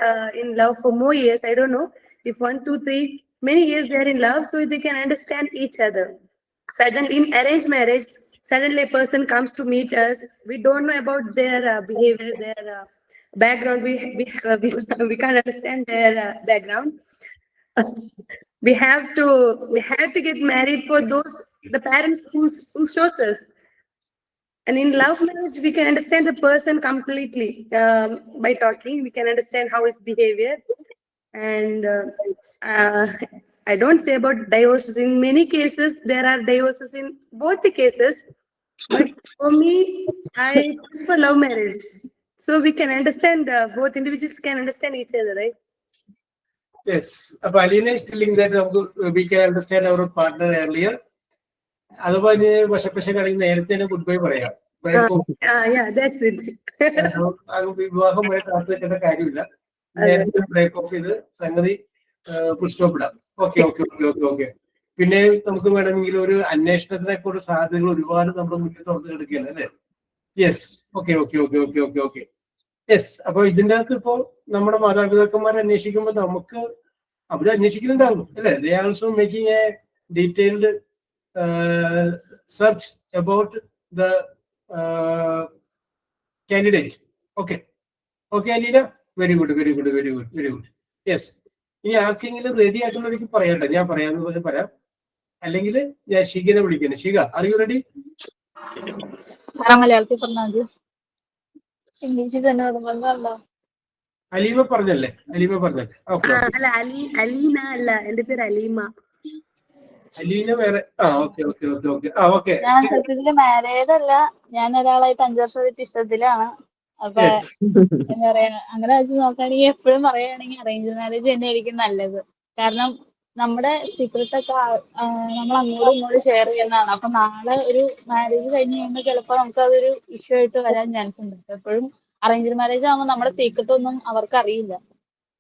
in love for more years, I don't know, if 1, 2, 3, many years they are in love, so they can understand each other. Suddenly, in arranged marriage, suddenly a person comes to meet us. We don't know about their behavior, their background. We can't understand their background. We have to get married for the parents who shows us. And in love marriage, we can understand the person completely by talking. We can understand how his behavior, and I don't say about divorces. In many cases, there are divorces in both the cases. But for me, I prefer love marriage. So we can understand, both individuals can understand each other, right? Yes. Alina is telling that we can understand our partner earlier. Otherwise, goodbye. Yeah, that's it. വിവാഹം വരെ കാത്തിരിക്കേണ്ട കാര്യമില്ല. നേരത്തെ ബ്രേക്ക് ഓഫ് ചെയ്ത് സംഗതി പുഷ്ടപ്പെടാം. Okay okay okay okay okay. പിന്നെ നമുക്ക് വേണമെങ്കിൽ ഒരു അന്വേഷണത്തിനൊക്കെ സാധ്യതകൾ ഒരുപാട് നമ്മുടെ മുന്നിൽ തുറന്നു കിടക്കുകയാണ് അല്ലേ? Yes. Okay okay okay okay okay okay. Yes. അപ്പൊ ഇതിൻ്റെ അകത്ത് ഇപ്പോ നമ്മുടെ മാതാപിതാക്കന്മാരെ അന്വേഷിക്കുമ്പോൾ നമുക്ക് അവര് അന്വേഷിക്കുന്നുണ്ടാവും അല്ലേ? ദേ also making A detailed search about the candidate. Okay. Okay, Alina. Very good, very good, very good, very good. Yes. ഇനി ആർക്കെങ്കിലും റെഡി ആയിട്ടുള്ളവർക്ക് പറയട്ടെ, ഞാൻ പറയാന്ന് പറഞ്ഞ് പറയാം. അല്ലെങ്കിൽ ഞാൻ ഷിഗിനെ വിളിക്കുന്നു. Shiga, R you ready? മലയാളത്തിൽ പറഞ്ഞാൽ ഇംഗ്ലീഷിൽ തന്നെ തുടങ്ങുന്നല്ലോ. അലീമ പറഞ്ഞല്ലേ? അലീമ പറഞ്ഞല്ലേ? ഓക്കെ. അല്ല, അലീന അല്ല, എന്റെ പേര് അലീമ. അലീന വേറെ. Okay okay okay okay. Okay. ഞാൻ സത്യത്തില് മാരീഡ് അല്ല, ഞാൻ ഒരാളായിട്ട് 5 വർഷമായിട്ട് ഇഷ്ടത്തിലാണ്. അപ്പൊ എന്താ പറയാ, അങ്ങനെ വെച്ച് നോക്കുകയാണെങ്കിൽ എപ്പോഴും പറയുകയാണെങ്കിൽ അറേഞ്ച് മാരേജ് തന്നെ ആയിരിക്കും നല്ലത്. കാരണം നമ്മുടെ സീക്രട്ട് ഒക്കെ നമ്മൾ അങ്ങോട്ടും ഇങ്ങോട്ടും ഷെയർ ചെയ്യുന്നതാണ്. അപ്പൊ നാളെ ഒരു മാരേജ് കഴിഞ്ഞ് കഴിയുമ്പോൾ ചിലപ്പോൾ നമുക്ക് അതൊരു ഇഷ്യൂ ആയിട്ട് വരാൻ ചാൻസ് ഉണ്ട്. എപ്പോഴും അറേഞ്ച് മാരേജ് ആകുമ്പോൾ നമ്മുടെ സീക്രട്ട് ഒന്നും അവർക്ക് അറിയില്ല.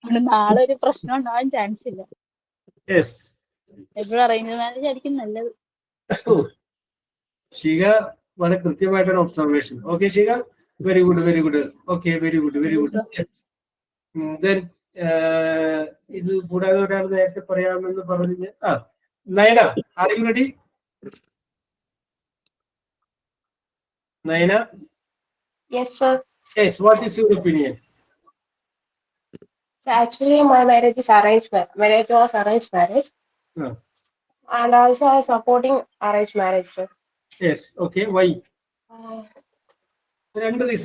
അതുകൊണ്ട് നാളെ ഒരു പ്രശ്നം ഉണ്ടാവാൻ ചാൻസ് ഇല്ല. എപ്പോഴും അറേഞ്ച് മാരേജ് ആയിരിക്കും നല്ലത്. ഷിഗ വളരെ കൃത്യമായിട്ടാണ് observation. Okay Shiga, very good very good. Okay, very good very good. Then ഇത് കൂടാതെ ഒരാൾ നേരത്തെ പറയാമെന്ന് പറഞ്ഞ് Nayana, are you ready? Nayana? Yes, sir. Yes, what is your opinion? So actually, my marriage is arranged marriage. Marriage was arranged marriage. And also I am supporting arranged marriage, sir. Yes, okay. Why?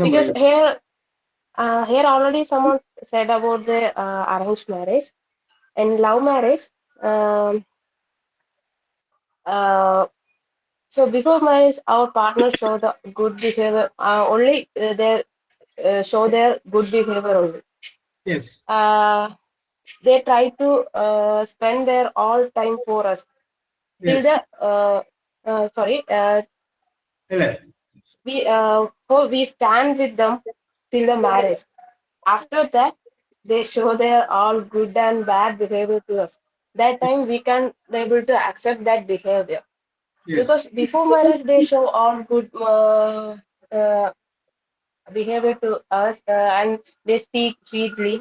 Because here already someone said about the arranged marriage and love marriage. So before marriage, our partners show the good behavior. Only they show their good behavior only. Yes. They try to spend their all time for us. Till the we stand with them till the marriage. After that, they show their all good and bad behavior to us. That time we can be able to accept that behavior. Yes. Because before marriage they show all good behavior to us and they speak sweetly.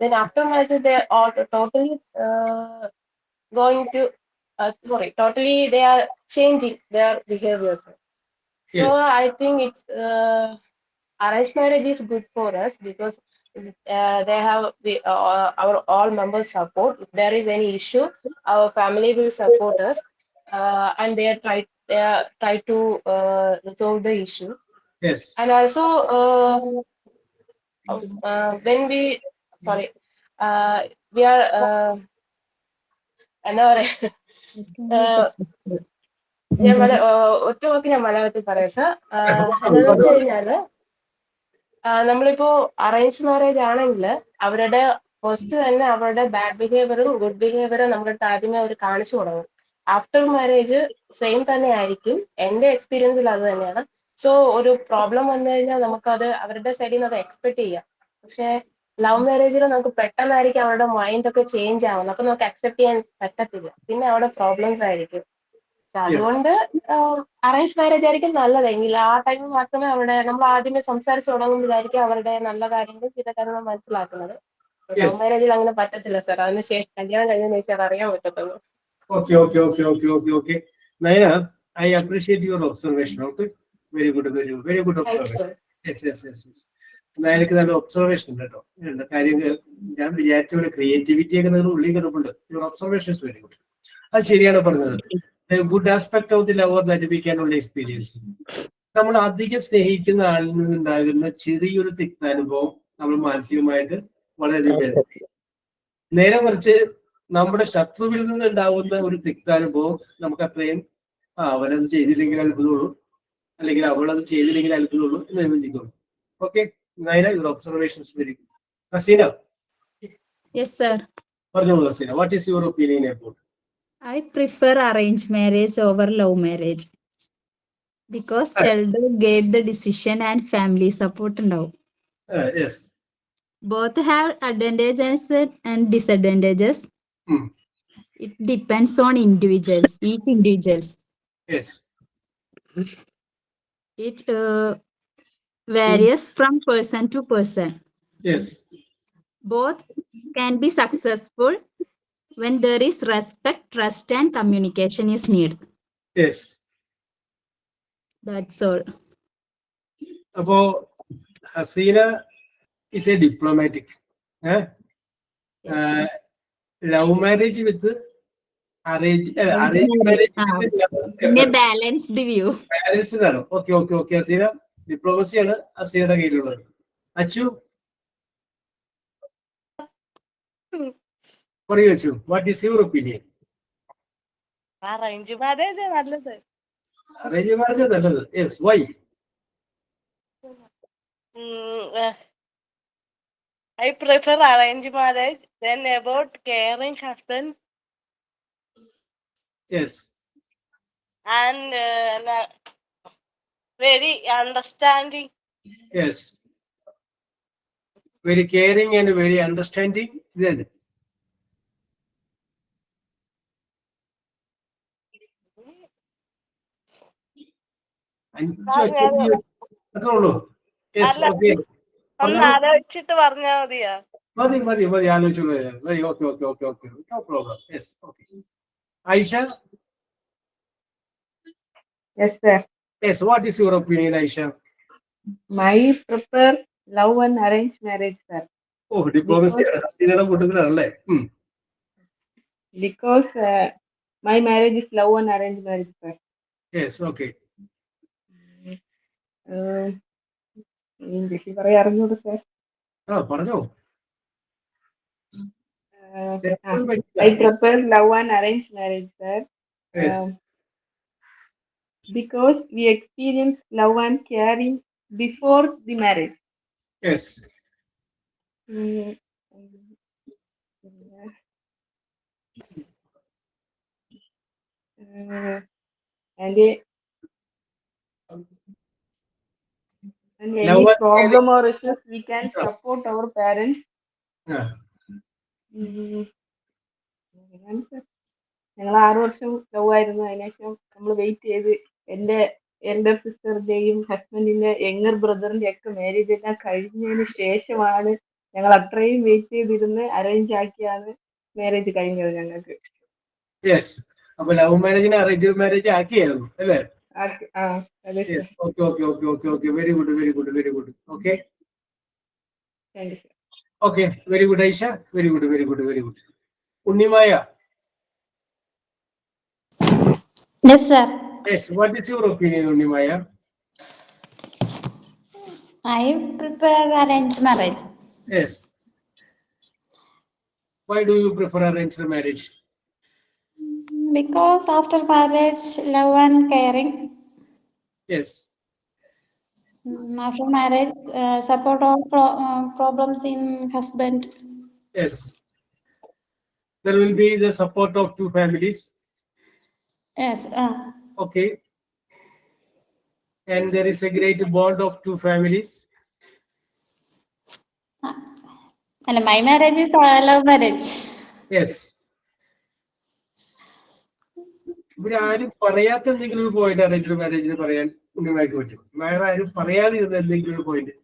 Then after marriage they are all totally going to totally they are changing their behaviors. So yes. I think it's arranged marriage is good for us because they have our all members support. If there is any issue, our family will support us and they try to resolve the issue. Yes. And also when we are ഞാൻ ഒറ്റ വാക്ക് ഞാൻ മലയാളത്തിൽ പറയാം സാർ. എന്താണെന്ന് വെച്ച് കഴിഞ്ഞാല് നമ്മളിപ്പോ അറേഞ്ച് മാരേജ് ആണെങ്കിൽ അവരുടെ ഫസ്റ്റ് തന്നെ അവരുടെ ബാഡ് ബിഹേവിയറും ഗുഡ് ബിഹേവിയറും നമ്മുടെ ആദ്യമേ അവർ കാണിച്ചു തുടങ്ങും. ആഫ്റ്റർ മാരേജ് സെയിം തന്നെ ആയിരിക്കും. എന്റെ എക്സ്പീരിയൻസിൽ അത് തന്നെയാണ്. സോ ഒരു പ്രോബ്ലം വന്നു കഴിഞ്ഞാൽ നമുക്കത് അവരുടെ സൈഡിൽ നിന്ന് അത് എക്സ്പെക്ട് ചെയ്യാം. പക്ഷെ ലവ് മാരേജിൽ നമുക്ക് പെട്ടെന്നായിരിക്കും അവരുടെ മൈൻഡ് ഒക്കെ ചേഞ്ച് ആവുന്നത്. അപ്പൊ നമുക്ക് അക്സെപ്റ്റ് ചെയ്യാൻ പറ്റത്തില്ല. പിന്നെ അവിടെ പ്രോബ്ലംസ് ആയിരിക്കും. അതുകൊണ്ട് അറേഞ്ച് മാരേജ് ആയിരിക്കും നല്ലതെങ്കിൽ ആ ടൈം മാത്രമേ അവരുടെ നമ്മൾ ആദ്യമേ സംസാരിച്ച് തുടങ്ങുമ്പോഴായിരിക്കും അവരുടെ നല്ല കാര്യങ്ങളും ചിലകാര്യങ്ങളും മനസ്സിലാക്കുന്നത്. ലവ് മാരേജിൽ അങ്ങനെ പറ്റത്തില്ല സാർ. അതിന് ശേഷം കല്യാണം കഴിഞ്ഞതിന് ശേഷം അറിയാൻ പറ്റത്തുള്ളൂ. Okay, okay, okay, okay, okay, okay. Naya, I appreciate your observation. Okay, very good, very good, very good observation. Yes, yes, yes, yes. നയനക്ക് നല്ല ഒബ്സർവേഷൻ ഉണ്ട് കേട്ടോ. കാര്യങ്ങൾ ഞാൻ വിചാരിച്ച പോലെ ക്രിയേറ്റിവിറ്റി ഒക്കെ നിങ്ങൾ ഉള്ളിൽ കിടപ്പുണ്ട്. Your observation is very good. അത് ശരിയാണ് പറഞ്ഞത്. Good aspect of the lover that we can only experience. നമ്മൾ അധികം സ്നേഹിക്കുന്ന ആളിൽ നിന്നുണ്ടാകുന്ന ചെറിയൊരു തിക്താനുഭവം നമ്മൾ മാനസികമായിട്ട് വളരെയധികം നേരെ മറിച്ച് നമ്മുടെ ശത്രുവിൽ നിന്ന് ഉണ്ടാവുന്ന ഒരു തിക്താനുഭവം നമുക്ക് അത്രയും അവനത് ചെയ്തില്ലെങ്കിൽ അത്ഭുതമുള്ളൂ, അല്ലെങ്കിൽ അവളത് ചെയ്തില്ലെങ്കിൽ അത്ഭുതമുള്ളൂ എന്ന് ചിന്തിക്കുള്ളൂ. Okay, Naina, your observations very good. Haseena. Yes, sir. പറഞ്ഞോളൂ Haseena, what is your opinion about? I prefer arranged marriage over love marriage because elder gave the decision and family support now. Yes. Both have advantages and disadvantages. It depends on individuals, each individuals. Yes. It varies from person to person. Yes. Both can be successful when there is respect, trust, and communication is needed. Yes. That's all. അപ്പോ Hasina is a diplomatic. Love marriage with arranged marriage. In a balanced view. Balanced ആണ്. Okay, okay, okay. Haseena diplomacy ആണ് ഹസീനയുടെ കയ്യിലുള്ളത്. അച്ചു, പറയൂ Achu, what is your opinion? Arrange marriage നല്ലത്. അറേഞ്ച് മാരേജ് നല്ലത്. Yes, why? I prefer arranged marriage than about caring husband. Yes. And very understanding. Yes. Very caring and very understanding. Then. അത്രയുള്ളൂ. Yes, okay. ഒന്ന് ആലോചിച്ചിട്ട് പറഞ്ഞാൽ മതിയാ? മതി മതി മതി, ആലോചിച്ചോളൂ. മതി. Okay okay okay okay, no problem. Yes, okay. Aisha? Yes, sir. Yes, what is your opinion, Aisha? My prefer love and arranged marriage, sir. Oh, diplomacy. Because my marriage is love and arranged marriage, sir. Yes, okay. English പറയാറുണ്ട് sir. പറഞ്ഞോ. I prefer love and arranged marriage, sir. Yes. Because we experience love and caring before the marriage. Yes. And any problem or issues, we can support our parents. ഞങ്ങൾ 6 വർഷം ലവ് ആയിരുന്നു. അതിനുശേഷം നമ്മൾ വെയിറ്റ് ചെയ്ത് എൻ്റെ എൽഡർ സിസ്റ്ററിന്റെയും ഹസ്ബൻഡിന്റെ യങ്ങർ ബ്രദറിന്റെ ഒക്കെ മാരേജ് എല്ലാം കഴിഞ്ഞതിന് ശേഷമാണ് ഞങ്ങൾ അത്രയും വെയിറ്റ് ചെയ്തിരുന്ന് അറേഞ്ച് ആക്കിയാണ് മാരേജ് കഴിഞ്ഞത് ഞങ്ങൾക്ക്. യെസ്, അപ്പൊ ലവ് മാരേജിനെ അറേഞ്ച് മാരേജ് ആക്കിയായിരുന്നു അല്ലേ? Very good, very good, very good. Okay, okay, very good Aisha, very good, very good, very good. Unnimaya. Yes, sir. Yes, what is your opinion, Unnimaya? I prefer arranged marriage. Yes. Why do you prefer arranged marriage? Because after marriage, love and caring. Yes. After marriage, support all problems in husband. Yes. There will be the support of two families. Yes. Okay. And there is a great bond of two families. And my marriage is love marriage. Yes. ഇവിടെ ആരും പറയാത്ത എന്തെങ്കിലും ഒരു പോയിന്റ് അറേഞ്ച് മാരേജിന് പറയാൻ ഉണ്ണിമായ്ക്ക് പറ്റും. വേറെ ആരും പറയാതിരുന്ന എന്തെങ്കിലും ഒരു പോയിന്റ്.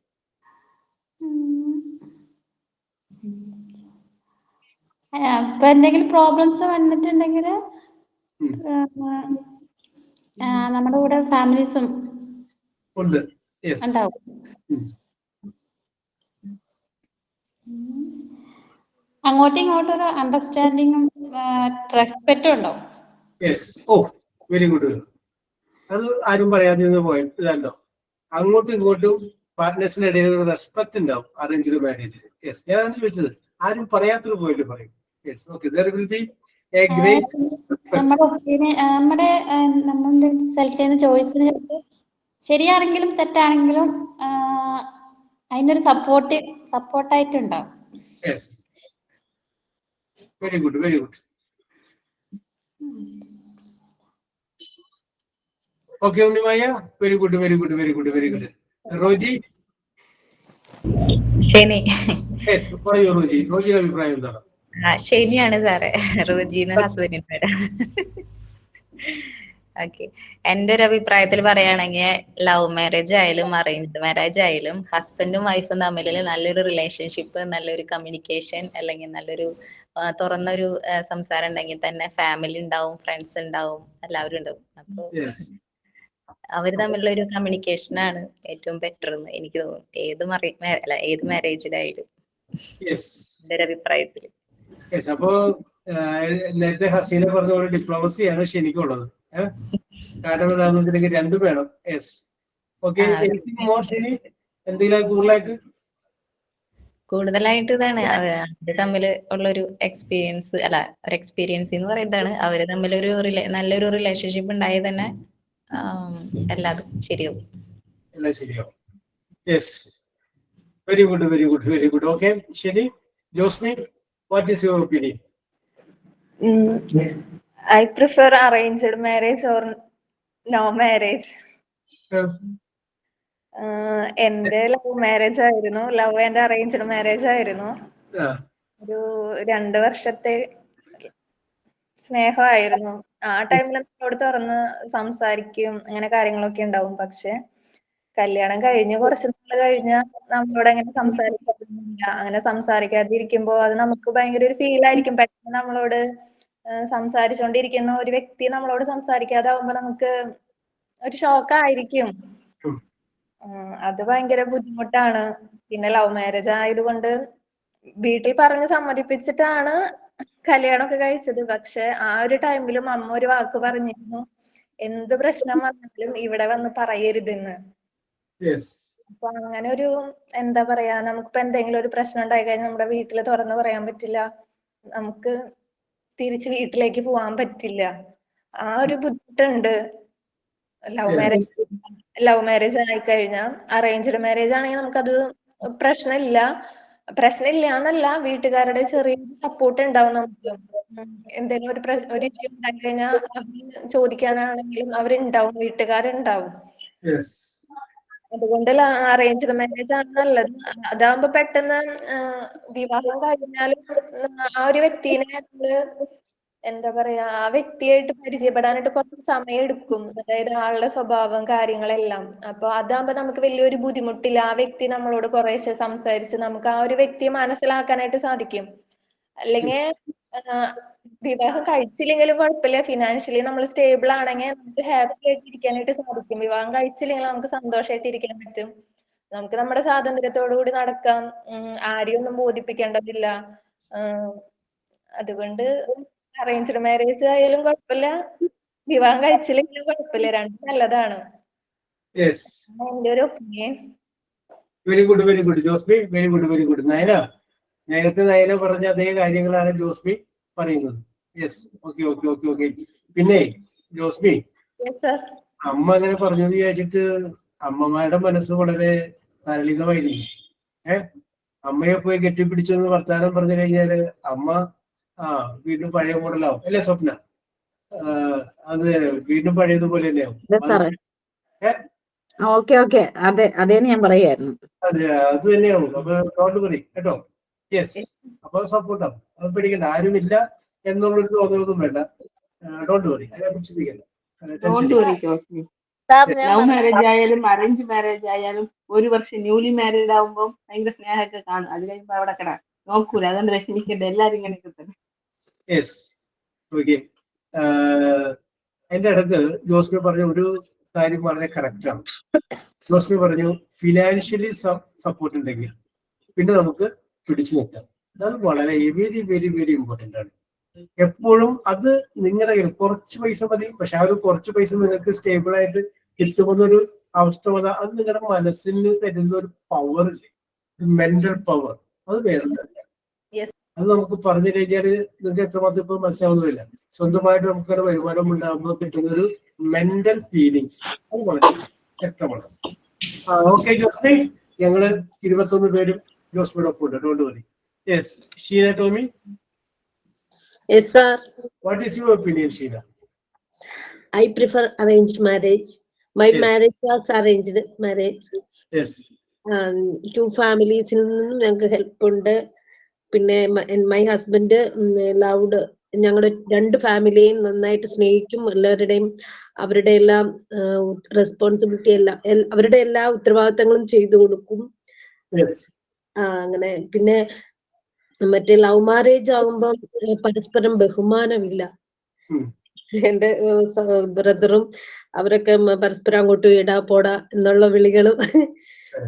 ഇപ്പൊ എന്തെങ്കിലും പ്രോബ്ലംസ് വന്നിട്ടുണ്ടെങ്കിൽ നമ്മുടെ കൂടെ ഫാമിലീസും ഉണ്ട് ഉണ്ടാവും. അങ്ങോട്ടും ഇങ്ങോട്ടും ഒരു അണ്ടർസ്റ്റാൻഡിങ്ങും റെസ്പെക്റ്റും ഉണ്ടാവും. യെസ്. ഓ, വെരി ഗുഡ്. അത് ആരും പറയാതിരുന്ന പോയിന്റ് ഇതാണ്ടോ. അങ്ങോട്ടും ഇങ്ങോട്ടും പാർട്ട്നേഴ്സിനിടയിൽ ഒരു റെസ്പെക്ട് ഉണ്ടാവും അറേഞ്ച്ഡ് മാരേജിൽ. യെസ്, ഞാനാണ് ചോദിച്ചത്. ആരും പറയാത്തൊരു പോയിന്റ് പറയും. Yes, okay. There will be a great. നമ്മുടെ ഒപ്പീനിയൻ നമ്മൾ സെലക്ട് ചെയ്യുന്ന ചോയ്സിന് ചിലപ്പോൾ ശരിയാണെങ്കിലും തെറ്റാണെങ്കിലും അതിനൊരു സപ്പോർട്ടായിട്ടുണ്ടാവും. Yes. Very good, very good. Okay, Unnimaya. Very good, very good, very good, very good. Roji. ശനി. Yes, പറയൂ റോജി. റോജിയുടെ അഭിപ്രായം എന്താണ്? ശനിയാണ് സാറേ, റോജിന്ന് ഹസ്ബൻഡിന് പേരാ. ഓക്കെ, എന്റെ ഒരു അഭിപ്രായത്തിൽ പറയുകയാണെങ്കിൽ ലവ് മാരേജ് ആയാലും അറേഞ്ച്ഡ് മാരേജ് ആയാലും ഹസ്ബൻഡും വൈഫും തമ്മിൽ നല്ലൊരു റിലേഷൻഷിപ്പ്, നല്ലൊരു കമ്മ്യൂണിക്കേഷൻ, അല്ലെങ്കിൽ നല്ലൊരു തുറന്നൊരു സംസാരം ഉണ്ടെങ്കിൽ തന്നെ ഫാമിലി ഉണ്ടാവും, ഫ്രണ്ട്സ് ഉണ്ടാവും, എല്ലാവരും ഉണ്ടാവും. അപ്പൊ അവർ തമ്മിലുള്ള ഒരു കമ്മ്യൂണിക്കേഷൻ ആണ് ഏറ്റവും ബെറ്റർ എന്ന് എനിക്ക് തോന്നുന്നു. ഏത് മാരേജിലായാലും എന്റെ ഒരു അഭിപ്രായത്തിൽ. അപ്പോ നേരത്തെ ഹസീന പറഞ്ഞ പോലെ ഡിപ്ലോമസിയാണ് ശനിക്കുള്ളത്. കാരണം എന്താണെന്നുണ്ടെങ്കിൽ രണ്ടും വേണം. Yes, okay. മോർ ശനി എന്തെങ്കിലും കൂടുതലായിട്ട് ഇതാണ് അവര് തമ്മിൽ ഉള്ള ഒരു എക്സ്പീരിയൻസ്, ഒരു എക്സ്പീരിയൻസ് എന്ന് പറയുന്നതാണ്. അവര് തമ്മിലൊരു നല്ലൊരു റിലേഷൻഷിപ്പ് ഉണ്ടായി തന്നെ എല്ലാതും ശരിയാവും. എല്ലാം ശരിയാവും. Yes, very good, very good, very good. Okay ശരി. Josmi, what is your opinion? I prefer arranged marriage or no marriage. എന്റെ ലവ് മാരേജ് ആയിരുന്നു. ലവ് ആൻഡ് അറേഞ്ച്ഡ് മാരേജ് ആയിരുന്നു. ഒരു 2 വർഷത്തെ സ്നേഹമായിരുന്നു. ആ ടൈമിൽ നമ്മളോട് തുറന്ന് സംസാരിക്കും, അങ്ങനെ കാര്യങ്ങളൊക്കെ ഉണ്ടാവും. പക്ഷെ കല്യാണം കഴിഞ്ഞ് കുറച്ച് നാൾ കഴിഞ്ഞാൽ നമ്മളോട് അങ്ങനെ സംസാരിക്കാറില്ല. അങ്ങനെ സംസാരിക്കാതിരിക്കുമ്പോ അത് നമുക്ക് ഭയങ്കര ഒരു ഫീൽ ആയിരിക്കും. പെട്ടെന്ന് നമ്മളോട് സംസാരിച്ചുകൊണ്ടിരിക്കുന്ന ഒരു വ്യക്തി നമ്മളോട് സംസാരിക്കാതെ ആവുമ്പോ നമുക്ക് ഒരു ഷോക്കായിരിക്കും. അത് ഭയങ്കര ബുദ്ധിമുട്ടാണ്. പിന്നെ ലവ് മാരേജ് ആയതുകൊണ്ട് വീട്ടിൽ പറഞ്ഞ് സമ്മതിപ്പിച്ചിട്ടാണ് കല്യാണമൊക്കെ കഴിച്ചത്. പക്ഷെ ആ ഒരു ടൈമിലും അമ്മ ഒരു വാക്ക് പറഞ്ഞിരുന്നു, എന്ത് പ്രശ്നം വന്നാലും ഇവിടെ വന്ന് പറയരുതെന്ന്. അപ്പൊ അങ്ങനെ ഒരു എന്താ പറയാ, നമുക്കിപ്പോ എന്തെങ്കിലും ഒരു പ്രശ്നം ഉണ്ടായി കഴിഞ്ഞാൽ നമ്മുടെ വീട്ടിൽ തുറന്നു പറയാൻ പറ്റില്ല, നമുക്ക് തിരിച്ച് വീട്ടിലേക്ക് പോവാൻ പറ്റില്ല. ആ ഒരു ബുദ്ധിമുട്ടുണ്ട് ലവ് മാരേജ് ആയി കഴിഞ്ഞാൽ. അറേഞ്ച്ഡ് മാരേജ് ആണെങ്കിൽ നമുക്കത് പ്രശ്നമില്ല എന്നല്ല, വീട്ടുകാരുടെ ചെറിയ സപ്പോർട്ട് ഉണ്ടാവും നമുക്ക്. എന്തെങ്കിലും ഒരു ഇഷ്യൂ ഉണ്ടായി കഴിഞ്ഞാൽ ചോദിക്കാനാണെങ്കിലും അവരുണ്ടാവും, വീട്ടുകാരുണ്ടാവും. അതുകൊണ്ട് അറേഞ്ച്ഡ് മാരേജ് ആണ് നല്ലത്. അതാകുമ്പോ പെട്ടെന്ന് വിവാഹം കഴിഞ്ഞാലും ആ ഒരു വ്യക്തിനെ നമ്മള് എന്താ പറയാ, ആ വ്യക്തിയായിട്ട് പരിചയപ്പെടാനായിട്ട് കുറച്ച് സമയം എടുക്കും. അതായത് ആളുടെ സ്വഭാവം കാര്യങ്ങളെല്ലാം. അപ്പൊ അതാകുമ്പോ നമുക്ക് വലിയൊരു ബുദ്ധിമുട്ടില്ല. ആ വ്യക്തി നമ്മളോട് കുറേശ്ശെ സംസാരിച്ച് നമുക്ക് ആ ഒരു വ്യക്തിയെ മനസ്സിലാക്കാനായിട്ട് സാധിക്കും. അല്ലെങ്കിൽ വിവാഹം കഴിച്ചില്ലെങ്കിലും കുഴപ്പമില്ല, ഫിനാൻഷ്യലി നമ്മൾ സ്റ്റേബിൾ ആണെങ്കിൽ നമുക്ക് ഹാപ്പി ആയിട്ട് ഇരിക്കാനായിട്ട് സാധിക്കും. വിവാഹം കഴിച്ചില്ലെങ്കിൽ നമുക്ക് സന്തോഷമായിട്ട് ഇരിക്കാൻ പറ്റും. നമുക്ക് നമ്മുടെ സ്വാതന്ത്ര്യത്തോടു കൂടി നടക്കാം. ആരെയും ഒന്നും ബോധിപ്പിക്കേണ്ടതില്ല. അതുകൊണ്ട് അറേഞ്ച്ഡ് മാരേജ് ആയാലും കുഴപ്പമില്ല, വിവാഹം കഴിച്ചില്ലെങ്കിലും കുഴപ്പമില്ല, രണ്ടും നല്ലതാണ്. എന്റെ ഒരു opinion. Very good, very good Josmi, very good, very good. നേരത്തെ നയന പറഞ്ഞ അതേ കാര്യങ്ങളാണ് ജോസ്മി പറയുന്നത്. Yes, okay, okay, okay, okay. പിന്നെ ജോസ്മി, അമ്മ അങ്ങനെ പറഞ്ഞത് വിചാരിച്ചിട്ട് അമ്മമാരുടെ മനസ്സ് വളരെ തരളിതമായിരിക്കും. അമ്മയെ പോയി കെട്ടിപ്പിടിച്ചെന്ന് വർത്താനം പറഞ്ഞു കഴിഞ്ഞാല് അമ്മ വീണ്ടും പഴയ മോഡലാവും അല്ലേ സ്വപ്ന? അത് വീണ്ടും പഴയതുപോലെ തന്നെയാവും. ഓക്കെ, ഓക്കെ, അതെ, അതേന്ന് ഞാൻ പറയായിരുന്നു. അതെ, അത് തന്നെയാവും. അപ്പൊ ഡോണ്ട് വറി കേട്ടോ. യെസ്, അപ്പൊ സപ്പോർട്ടാവും. അത് പേടിക്കണ്ട, ആരുമില്ല എന്നുള്ളൊരു തോന്നലൊന്നും വേണ്ട. ഡോണ്ട് വറി, അതിനെക്കുറിച്ച് ചിന്തിക്കണ്ട. ലവ് മാരേജ് ആയാലും അറേഞ്ച് മാരേജ് ആയാലും 1 വർഷം ന്യൂലി മാരീഡ് ആവുമ്പോൾ ഭയങ്കര സ്നേഹമൊക്കെ കാണും. അത് കഴിയുമ്പോ അവിടെ കിടാ നോക്കൂല. അതുകൊണ്ട് വിഷമിക്കണ്ട, എല്ലാരും ഇങ്ങനെയൊക്കെ തന്നെ. Yes, okay. എന്റെ ഇടക്ക് ജോസ്മി പറഞ്ഞ ഒരു കാര്യം വളരെ കറക്റ്റ് ആണ്. ജോസ്മി പറഞ്ഞു ഫിനാൻഷ്യലി സപ്പോർട്ട് ഉണ്ടെങ്കിൽ പിന്നെ നമുക്ക് പിടിച്ചു നിൽക്കാം. അത് വളരെ വെരി വെരി വെരി ഇമ്പോർട്ടന്റ് ആണ്. എപ്പോഴും അത് നിങ്ങളുടെ കുറച്ച് പൈസ മതി, പക്ഷെ ആ ഒരു കുറച്ച് പൈസ നിങ്ങൾക്ക് സ്റ്റേബിൾ ആയിട്ട് കിട്ടുമെന്നൊരു അവസ്ഥ വന്നാൽ അത് നിങ്ങളുടെ മനസ്സിന് തരുന്ന ഒരു പവർ ഇല്ലേ, മെന്റൽ പവർ, അത് വേറെ. അത് നമുക്ക് പറഞ്ഞു കഴിഞ്ഞാൽ നിങ്ങൾക്ക് എത്രമാത്രം ഇപ്പൊ മനസ്സിലാവുന്നില്ല. സ്വന്തമായിട്ട് നമുക്കൊരു വരുമാനം ഉണ്ടാകുമ്പോൾ കിട്ടുന്ന ഒരു മെന്റൽ ഫീലിങ്സ് അത് വളരെ ശക്തമാണ്. ഓക്കെ ജോസ്മി, ഞങ്ങള് 21 പേരും ജോസ്മിയുടെ ഒപ്പം ഉണ്ട്. Don't worry. Yes, Sheena Tomy. Yes, sir. What is your opinion, Sheena? I prefer arranged marriage. My Yes. marriage was arranged marriage. Yes. Two families നിന്നും ഞങ്ങൾക്ക് ഹെൽപ്പ് ഉണ്ട്. പിന്നെ മൈ ഹസ്ബൻഡ് ലൗഡ് ഞങ്ങളുടെ 2 ഫാമിലിയെയും നന്നായിട്ട് സ്നേഹിക്കും. എല്ലാവരുടെയും അവരുടെ എല്ലാം റെസ്പോൺസിബിലിറ്റി എല്ലാം അവരുടെ എല്ലാ ഉത്തരവാദിത്തങ്ങളും ചെയ്തു കൊടുക്കും. അങ്ങനെ പിന്നെ മറ്റേ ലവ് മാരേജ് ആകുമ്പം പരസ്പരം ബഹുമാനമില്ല. എന്റെ ബ്രദറും അവരൊക്കെ പരസ്പരം അങ്ങോട്ട് ഇടാ പോടാ എന്നുള്ള വിളികളും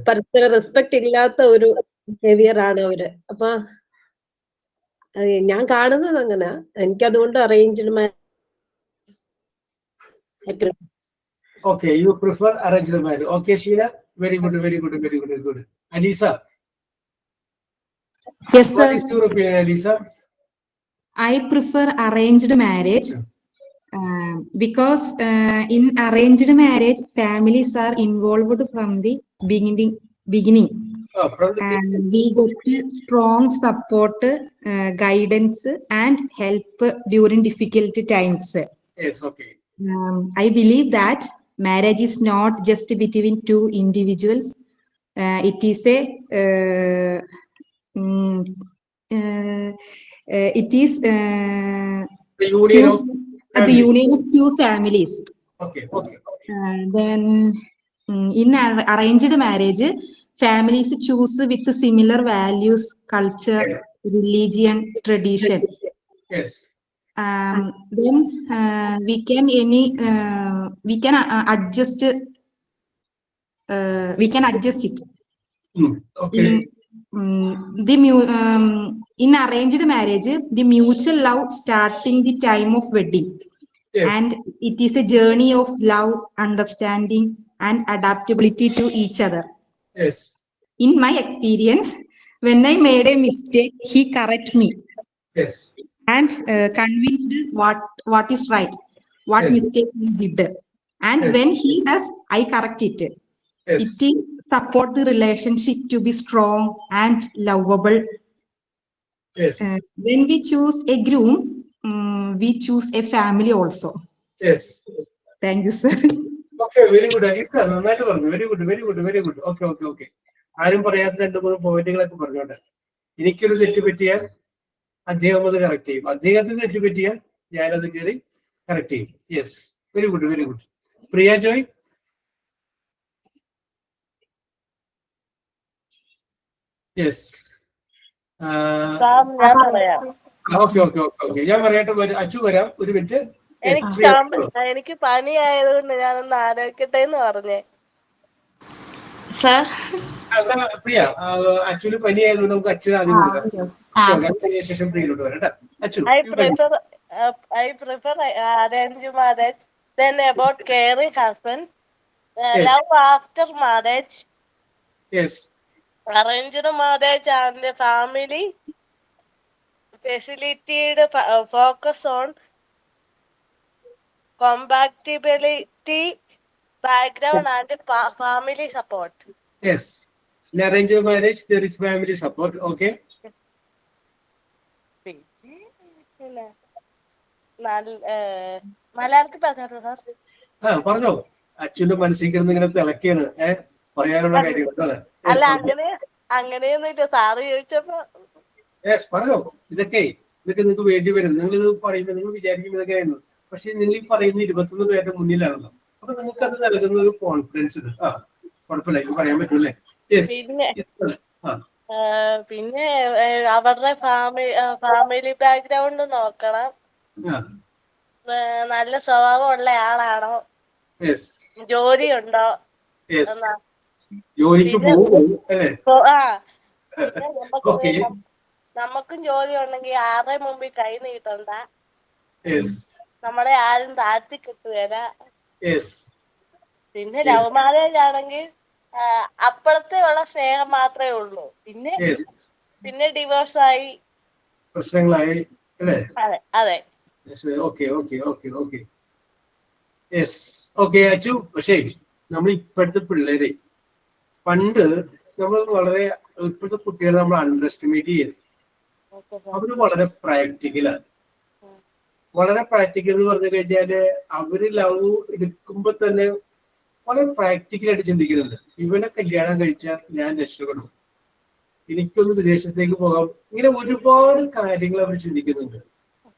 പരസ്പര റെസ്പെക്ട് ഇല്ലാത്ത ഒരു ബിഹേവിയർ ആണ് അവര്. അപ്പൊ ഞാൻ കാണുന്നത് അങ്ങനെ. എനിക്കതുകൊണ്ട് arranged marriage. Okay, you prefer arranged marriage. Okay, Sheena, very good, very good, very good, very good. Alisa. Yes, sir. What is your opinion, Alisa? I prefer arranged marriage because in arranged marriage, families are involved from the beginning. And we get strong support, guidance, and help during difficult times. Yes, okay. I believe that marriage is not just between two individuals. It is the union of two families. Okay, okay. Then in arranged marriage, families choose with similar values, culture, religion, tradition. Yes. Then we can adjust. We can adjust it. Okay. In arranged marriage, the mutual love starting the time of wedding. Yes. And it is a journey of love, understanding, and adaptability to each other. Yes. In my experience, when I made a mistake, he corrected me. Yes. And convinced what is right, what Yes. mistake he did. And Yes. when he does, I correct it. Yes. It is support the relationship to be strong and lovable. Yes. When we choose a groom, we choose a family also. Yes. Thank you, sir. Okay, very good. Alisa, നന്നായിട്ട് പറഞ്ഞു. Very good, very good, very good. Okay, okay, okay. ആരും പറയാത്ത 2-3 പോയിന്റുകളൊക്കെ പറഞ്ഞോട്ടെ. എനിക്കൊരു തെറ്റ് പറ്റിയാൽ അദ്ദേഹം അത് കറക്റ്റ് ചെയ്യും. അദ്ദേഹത്തിന് തെറ്റ് പറ്റിയാൽ ഞാനത് കയറി കറക്റ്റ് ചെയ്യും. Yes, very good, very good. Priya Joy. Yes. ഞാൻ പറയാം. Okay, okay, okay, okay. ഞാൻ പറയട്ടെ. അച്ചു വരാം, ഒരു മിനിറ്റ്. എനിക്ക് പനി ആയതുകൊണ്ട് ഞാനൊന്ന് ആലോചിക്കട്ടെ എന്ന് പറഞ്ഞേ. സർ പ്രിയ, അച്ഛന് പനി ആയതുകൊണ്ട് നമുക്ക് അച്ഛന് ആദ്യം കൊടുക്കാം. ശേഷം പ്രിയയിലോട്ട് വരാം. അച്ഛൻ I prefer arranged marriage. Then about caring husband. Love after marriage. Yes. Arranged marriage and the family facilitated focus on compatibility, background, and family support. Yes. In arranged marriage, there is family support. Okay. മലയാളത്തിൽ പറഞ്ഞോ സാർ. പറഞ്ഞോ. അച്ഛന്റെ മനസ്സിൽ കിടന്ന് ഇങ്ങനെ തിളക്കാണ് പറയാനുള്ള കാര്യങ്ങൾ. അല്ല, അങ്ങനെയൊന്നുമില്ല. സാറ് ചോദിച്ചപ്പോ പറഞ്ഞോ. ഇതൊക്കെ നിങ്ങൾക്ക് വേണ്ടി വരും. നിങ്ങൾ ഇത് പറയുമ്പോൾ നിങ്ങൾ വിചാരിക്കും ഇതൊക്കെയായിരുന്നു. പക്ഷെ നിങ്ങൾ ഈ പറയുന്ന 21 പേരുടെ മുന്നിലാണല്ലോ. അപ്പൊ നിങ്ങൾക്ക് അത് നൽകുന്ന ഒരു കോൺഫിഡൻസ് ഉണ്ട്. കുഴപ്പമില്ല, ഇത് പറയാൻ പറ്റൂല്ലേ? പിന്നെ അവരുടെ ഫാമിലി ബാക്ക്ഗ്രൗണ്ട് നോക്കണം. നല്ല സ്വഭാവമുള്ള ആളാണോ, ജോലി ഉണ്ടോ, നമുക്കും ജോലി ഉണ്ടെങ്കിൽ ആരുടെ മുമ്പിൽ കൈ നീട്ടണ്ട, നമ്മളെ ആരും താഴ്ത്തി കിട്ടുകയില്ല. പിന്നെ ലവ് മാരേജ് ആണെങ്കിൽ അപ്പുറത്തെ ഉള്ള സ്നേഹം മാത്രമേ ഉള്ളൂ. പിന്നെ ഡിവോഴ്സ് ആയി പ്രശ്നങ്ങളായി അല്ലേ? അതെ അതെ. Okay okay okay okay yes okay Achu. പക്ഷേ നമ്മൾ ഇപ്പോഴത്തെ പിള്ളേരെ പണ്ട് നമ്മൾ വളരെ ഇപ്പോഴത്തെ കുട്ടികളെ നമ്മൾ അണ്ടർ എസ്റ്റിമേറ്റ് ചെയ്ത് അവര് വളരെ പ്രാക്ടിക്കലാണ്. വളരെ പ്രാക്ടിക്കൽ എന്ന് പറഞ്ഞു കഴിഞ്ഞാല് അവര് ലവ് എടുക്കുമ്പോ തന്നെ വളരെ പ്രാക്ടിക്കലായിട്ട് ചിന്തിക്കുന്നുണ്ട്. ഇവനെ കല്യാണം കഴിച്ചാൽ ഞാൻ രക്ഷപ്പെടും, എനിക്കൊന്ന് വിദേശത്തേക്ക് പോകാം, ഇങ്ങനെ ഒരുപാട് കാര്യങ്ങൾ അവർ ചിന്തിക്കുന്നുണ്ട്.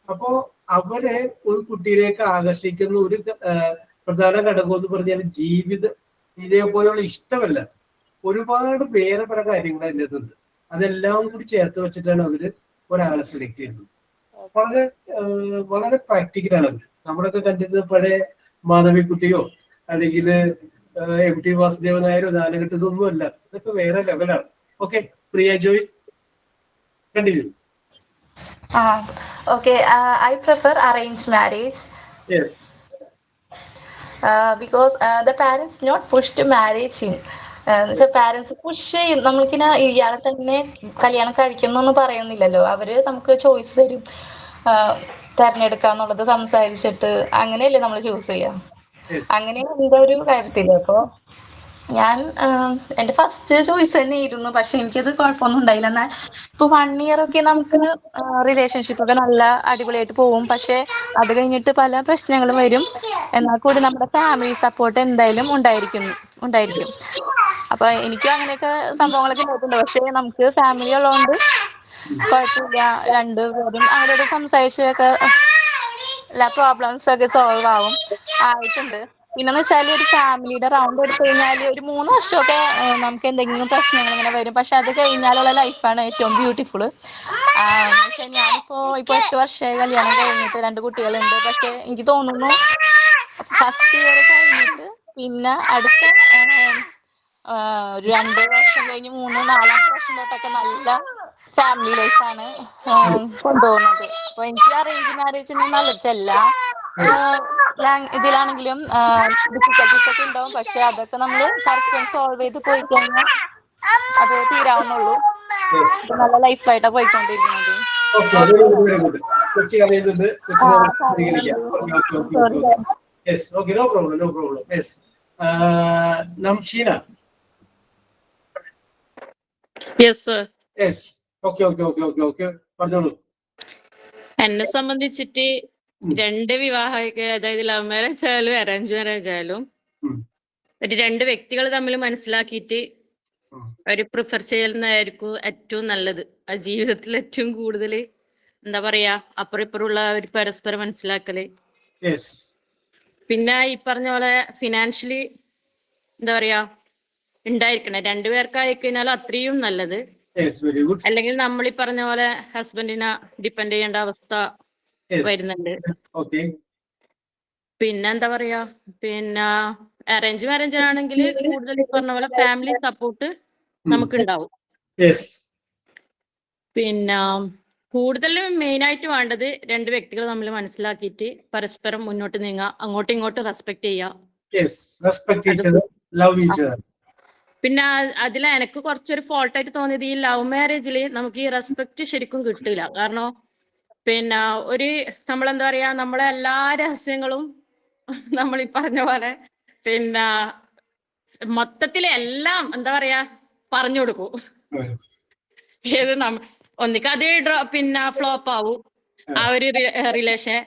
അപ്പോ അവരെ ഒരു കുട്ടിയിലേക്ക് ആകർഷിക്കുന്ന ഒരു പ്രധാന ഘടകം എന്ന് പറഞ്ഞാൽ ജീവിതം ഇതേപോലെയുള്ള ഇഷ്ടമല്ല, ഒരുപാട് വേറെ പല കാര്യങ്ങൾ അതിൻ്റെ അകത്തുണ്ട്. അതെല്ലാം കൂടി ചേർത്ത് വെച്ചിട്ടാണ് അവര് ഒരാളെ സെലക്ട് ചെയ്യുന്നത്. വളരെ വളരെ പ്രാക്ടിക്കലാണ് അവര്. നമ്മളൊക്കെ കണ്ടിരുന്ന പഴയ മാധവിക്കുട്ടിയോ അല്ലെങ്കിൽ MT വാസുദേവൻ നായരോ നാലുകെട്ടതൊന്നും അല്ല, ഇതൊക്കെ വേറെ ലെവലാണ്. Okay Priya Joy continue. Okay, I prefer arranged marriage. Yes. Because the parents not push to marriage him. Parents push ചെയ്യും. നമ്മൾക്കിന ഇയാളെ തന്നെ കല്യാണം കഴിക്കുന്നൊന്നും പറയുന്നില്ലല്ലോ. അവര് നമുക്ക് ചോയ്സ് തരും, തെരഞ്ഞെടുക്കാന്നുള്ളത് സംസാരിച്ചിട്ട് അങ്ങനെയല്ലേ നമ്മൾ ചൂസ് ചെയ്യാം. അങ്ങനെയാണ് എന്റെ ഒരു കാര്യത്തില്. അപ്പൊ ഞാൻ എന്റെ ഫസ്റ്റ് ചോയ്സ് തന്നെ ആയിരുന്നു. പക്ഷെ എനിക്കത് കുഴപ്പമൊന്നും ഉണ്ടായില്ല. എന്നാൽ ഇപ്പൊ 1 year ഒക്കെ നമുക്ക് റിലേഷൻഷിപ്പ് ഒക്കെ നല്ല അടിപൊളിയായിട്ട് പോവും. പക്ഷെ അത് കഴിഞ്ഞിട്ട് പല പ്രശ്നങ്ങളും വരും. എന്നാൽ കൂടി നമ്മുടെ ഫാമിലി സപ്പോർട്ട് എന്തായാലും ഉണ്ടായിരിക്കും. അപ്പൊ എനിക്കും അങ്ങനെയൊക്കെ സംഭവങ്ങളൊക്കെ ഉണ്ടായിട്ടുണ്ട്. പക്ഷെ നമുക്ക് ഫാമിലി ഉള്ളതുകൊണ്ട് കുഴപ്പമില്ല, രണ്ടുപേരും അങ്ങോട്ട് സംസാരിച്ചൊക്കെ എല്ലാ പ്രോബ്ലംസ് ഒക്കെ സോൾവ് ആയിട്ടുണ്ട്. പിന്നെന്ന് വെച്ചാൽ ഒരു ഫാമിലിയുടെ റൗണ്ട് എടുത്തു കഴിഞ്ഞാൽ ഒരു 3 വർഷമൊക്കെ നമുക്ക് എന്തെങ്കിലും പ്രശ്നങ്ങൾ ഇങ്ങനെ വരും. പക്ഷെ അത് കഴിഞ്ഞാലുള്ള ലൈഫാണ് ഏറ്റവും ബ്യൂട്ടിഫുൾ. പക്ഷെ ഇപ്പൊ 8 വർഷമായി കല്യാണം കഴിഞ്ഞിട്ട് 2 കുട്ടികളുണ്ട്. പക്ഷെ എനിക്ക് തോന്നുന്നു ഫസ്റ്റ് ഇയർ കഴിഞ്ഞിട്ട് പിന്നെ അടുത്ത ഒരു 2 വർഷം കഴിഞ്ഞ് 3-4 വർഷം തൊട്ടൊക്കെ നല്ല ഫാമിലി ലൈഫാണ് കൊണ്ടുപോകുന്നത്. അപ്പൊ എനിക്ക് അറേഞ്ച് മാരേജിന് നല്ലതല്ല. ഇതിലാണെങ്കിലും ഡിഫിക്കൽട്ടീസ് ഒക്കെ ഉണ്ടാവും. പക്ഷെ അതൊക്കെ നമ്മൾ പരസ്പരം സോൾവ് ചെയ്ത് പോയി കഴിഞ്ഞാൽ അത് തീരാവുന്നുള്ളൂ. നല്ല ലൈഫായിട്ടാ പോയിക്കൊണ്ടിരിക്കുന്നത്. എന്നെ സംബന്ധിച്ചിട്ട് 2 വിവാഹമൊക്കെ, അതായത് ലവ് മാരേജ് ആയാലും അറേഞ്ച് മാരേജ് ആയാലും, ഒരു 2 വ്യക്തികൾ തമ്മിൽ മനസ്സിലാക്കിയിട്ട് ഒരു പ്രിഫർ ചെയ്യുന്നതായിരിക്കും ഏറ്റവും നല്ലത്. ആ ജീവിതത്തിൽ ഏറ്റവും കൂടുതൽ എന്താ പറയാ അപ്പുറം ഇപ്പുറമുള്ള ഒരു പരസ്പരം മനസ്സിലാക്കല്. പിന്നെ ഈ പറഞ്ഞ പോലെ ഫിനാൻഷ്യലി എന്താ പറയാ ഉണ്ടായിരിക്കണം. 2 പേർക്കായി കഴിഞ്ഞാൽ അത്രയും നല്ലത്. അല്ലെങ്കിൽ നമ്മൾ ഈ പറഞ്ഞ പോലെ ഹസ്ബൻഡിനെ ഡിപ്പെൻഡ് ചെയ്യേണ്ട അവസ്ഥ വരുന്നുണ്ട്. പിന്നെ എന്താ പറയാ, പിന്നെ അറേഞ്ച് മാരേജ് ആണെങ്കിൽ കൂടുതൽ ഈ പറഞ്ഞ പോലെ ഫാമിലി സപ്പോർട്ട് നമുക്ക് ഉണ്ടാവും. പിന്നെ കൂടുതലും മെയിൻ ആയിട്ട് വേണ്ടത് 2 വ്യക്തികൾ തമ്മിൽ മനസ്സിലാക്കിയിട്ട് പരസ്പരം മുന്നോട്ട് നീങ്ങുക, അങ്ങോട്ടും ഇങ്ങോട്ടും റെസ്പെക്ട് ചെയ്യുക. പിന്നെ അതിൽ എനിക്ക് കുറച്ചൊരു ഫോൾട്ടായിട്ട് തോന്നിയത് ഈ ലവ് മാരേജിൽ നമുക്ക് ഈ റെസ്പെക്ട് ശരിക്കും കിട്ടില്ല. കാരണം പിന്നെ നമ്മളെന്താ പറയാ, നമ്മളെ എല്ലാ രഹസ്യങ്ങളും നമ്മൾ ഈ പറഞ്ഞ പോലെ പിന്നെ മൊത്തത്തിൽ എല്ലാം എന്താ പറയാ പറഞ്ഞു കൊടുക്കും. ഏത് ഒന്നിക്ക് അത് പിന്നെ ഫ്ലോപ്പ് ആവും ആ ഒരു റിലേഷൻ.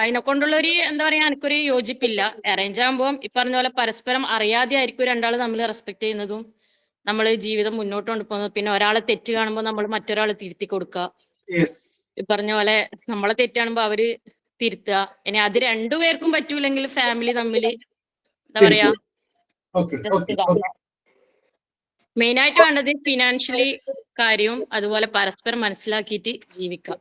അതിനെ കൊണ്ടുള്ള ഒരു എന്താ പറയാ എനിക്കൊരു യോജിപ്പില്ല. അറേഞ്ച് ആകുമ്പോൾ ഈ പറഞ്ഞ പോലെ പരസ്പരം അറിയാതെ ആയിരിക്കും 2 തമ്മിൽ റെസ്പെക്ട് ചെയ്യുന്നതും നമ്മൾ ജീവിതം മുന്നോട്ട് കൊണ്ടുപോകുന്നത്. പിന്നെ ഒരാളെ തെറ്റ് കാണുമ്പോൾ നമ്മൾ മറ്റൊരാളെ തിരുത്തി കൊടുക്കുക. ഈ പറഞ്ഞ പോലെ നമ്മളെ തെറ്റാണുമ്പോ അവര് തിരുത്തുക. ഇനി അത് 2 പേർക്കും പറ്റൂലെങ്കിൽ ഫാമിലി തമ്മിൽ എന്താ പറയാ മെയിൻ ആയിട്ട് വേണ്ടത് ഫിനാൻഷ്യലി കാര്യവും അതുപോലെ പരസ്പരം മനസ്സിലാക്കിയിട്ട് ജീവിക്കാം.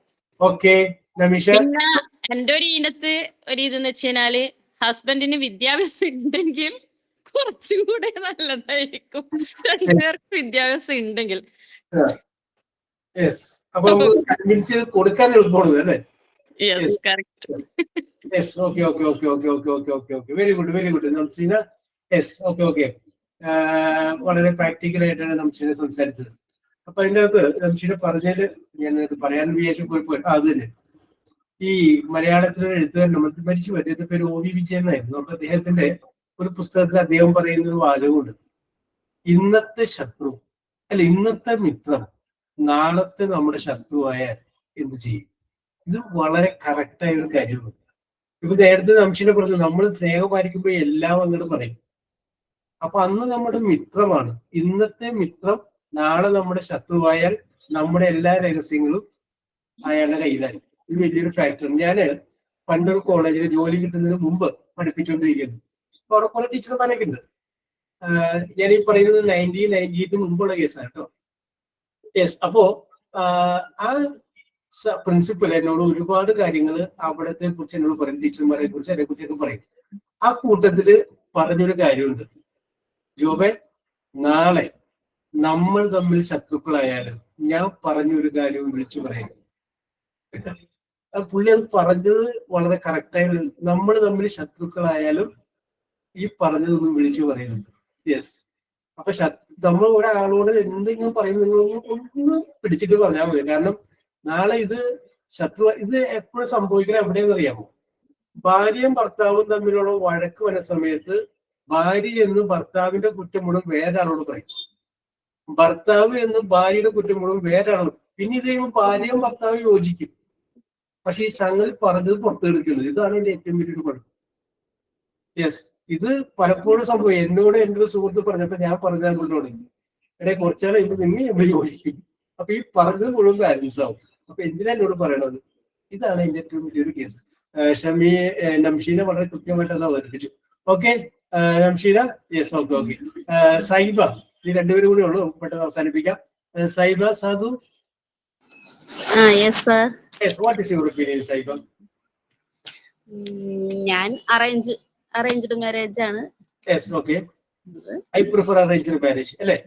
പിന്നെ എന്റെ ഒരു ഇനത്ത് ഒരു ഇതെന്ന് വെച്ച് കഴിഞ്ഞാല് ഹസ്ബൻഡിന് വിദ്യാഭ്യാസം ഉണ്ടെങ്കിൽ കുറച്ചും കൂടെ നല്ലതായിരിക്കും. 2 പേർക്ക് വിദ്യാഭ്യാസം ഉണ്ടെങ്കിൽ കൊടുക്കാൻ എളുപ്പമാണ് അല്ലേ? Yes, correct. Very good very good Namseena. വളരെ പ്രാക്ടിക്കൽ ആയിട്ടാണ് നംസീന സംസാരിച്ചത്. അപ്പൊ അതിൻ്റെ അകത്ത് നംഷീന പറഞ്ഞതിൽ ഞാൻ പറയാൻ വിചാരിച്ചു പോയി അത് തന്നെ. ഈ മലയാളത്തിലെ എഴുത്തുകാരൻ നമ്മൾ മരിച്ചു പോയി, അദ്ദേഹത്തിന്റെ പേര് OV വിജയൻ എന്നായിരുന്നു. അപ്പൊ അദ്ദേഹത്തിന്റെ ഒരു പുസ്തകത്തിൽ അദ്ദേഹം പറയുന്ന ഒരു വാചകമുണ്ട്, ഇന്നത്തെ ശത്രു അല്ല ഇന്നത്തെ മിത്രം നാളത്തെ നമ്മുടെ ശത്രുവായാൽ എന്ത് ചെയ്യും. ഇത് വളരെ കറക്റ്റായ ഒരു കാര്യമാണ്. ഇപ്പൊ നേരത്തെ നംഷീന പറഞ്ഞു നമ്മൾ സ്നേഹം പാലിക്കുമ്പോൾ എല്ലാം അങ്ങോട്ട് പറയും. അപ്പൊ അന്ന് നമ്മുടെ മിത്രമാണ്. ഇന്നത്തെ മിത്രം നാളെ നമ്മുടെ ശത്രുവായാൽ നമ്മുടെ എല്ലാ രഹസ്യങ്ങളും അയാളുടെ കയ്യിലായി. ഇത് വലിയൊരു ഫാക്ടറാണ്. ഞാന് പണ്ടൊരു കോളേജിൽ ജോലി കിട്ടുന്നതിന് മുമ്പ് പഠിപ്പിച്ചുകൊണ്ടിരിക്കുന്നു. അപ്പൊ അവിടെ കുറെ ടീച്ചർമാരൊക്കെ ഉണ്ട്. ഞാൻ ഈ പറയുന്നത് 1998 മുമ്പുള്ള കേസാണ് കേട്ടോ. യെസ്. അപ്പോ ആ പ്രിൻസിപ്പൽ എന്നോട് ഒരുപാട് കാര്യങ്ങൾ അവിടത്തെ കുറിച്ച് എന്നോട് പറയും, ടീച്ചർമാരെ കുറിച്ച് അതിനെ കുറിച്ചൊക്കെ പറയും. ആ കൂട്ടത്തില് പറഞ്ഞൊരു കാര്യമുണ്ട്, ജോബെ നാളെ നമ്മൾ തമ്മിൽ ശത്രുക്കളായാലും ഞാൻ പറഞ്ഞൊരു കാര്യവും വിളിച്ചു പറയുന്നു. പുള്ളി അത് പറഞ്ഞത് വളരെ കറക്റ്റായി. നമ്മൾ തമ്മിൽ ശത്രുക്കളായാലും ഈ പറഞ്ഞതൊന്നും വിളിച്ചു പറയുന്നുണ്ട്. യെസ്. അപ്പൊ നമ്മൾ ഒരാളോട് എന്തെങ്കിലും പറയുമ്പോൾ ഒന്ന് പിടിച്ചിട്ട് പറഞ്ഞാൽ മതി. കാരണം നാളെ ഇത് ഇത് എപ്പോഴും സംഭവിക്കണം എവിടെയെന്ന് അറിയാമോ? ഭാര്യയും ഭർത്താവും തമ്മിലുള്ള വഴക്ക് വരുന്ന സമയത്ത് ഭാര്യ എന്നും ഭർത്താവിന്റെ കുറ്റം മുഴുവൻ വേറൊരാളോട് പറയും, ഭർത്താവ് എന്നും ഭാര്യയുടെ കുറ്റം മുഴുവൻ വേറൊരാളോട്. പിന്നെ ഇത് കഴിയുമ്പോൾ ഭാര്യയും ഭർത്താവും യോജിക്കും. പക്ഷെ ഈ സംഗതി പറഞ്ഞത് പുറത്തെടുക്കുന്നത്, ഇതാണ് എന്റെ ഏറ്റവും വലിയൊരു കുഴപ്പം. യെസ്. ഇത് പലപ്പോഴും സംഭവം. എന്നോട് എൻ്റെ ഒരു സുഹൃത്ത് പറഞ്ഞപ്പോ ഞാൻ പറഞ്ഞാൽ കൊണ്ടോടെ എടേ കുറച്ചാളെ ഇപ്പൊ നിങ്ങൾ നമ്മൾ യോജിക്കും. അപ്പൊ ഈ പറഞ്ഞത് മുഴുവൻ ബാലൻസ് ആവും. അപ്പൊ എന്തിനാ എന്നോട് പറയണത്? ഇതാണ് എന്റെ ഏറ്റവും വലിയൊരു കേസ്. നംഷീന വളരെ കൃത്യമായിട്ട് അത് അവതരിപ്പിച്ചു. Okay Namsheena. Yes. Okay okay. Saiba, ഈ രണ്ടുപേരും കൂടി ഉള്ളൂ, പെട്ടെന്ന് അവസാനിപ്പിക്കാം. Saiba Sadhu. Yes. What is your opinion Saiba? ഞാൻ അറേഞ്ച്ഡ് മാരേജ് ആണ്. Yes. Okay. I prefer arranged marriage അല്ലേ?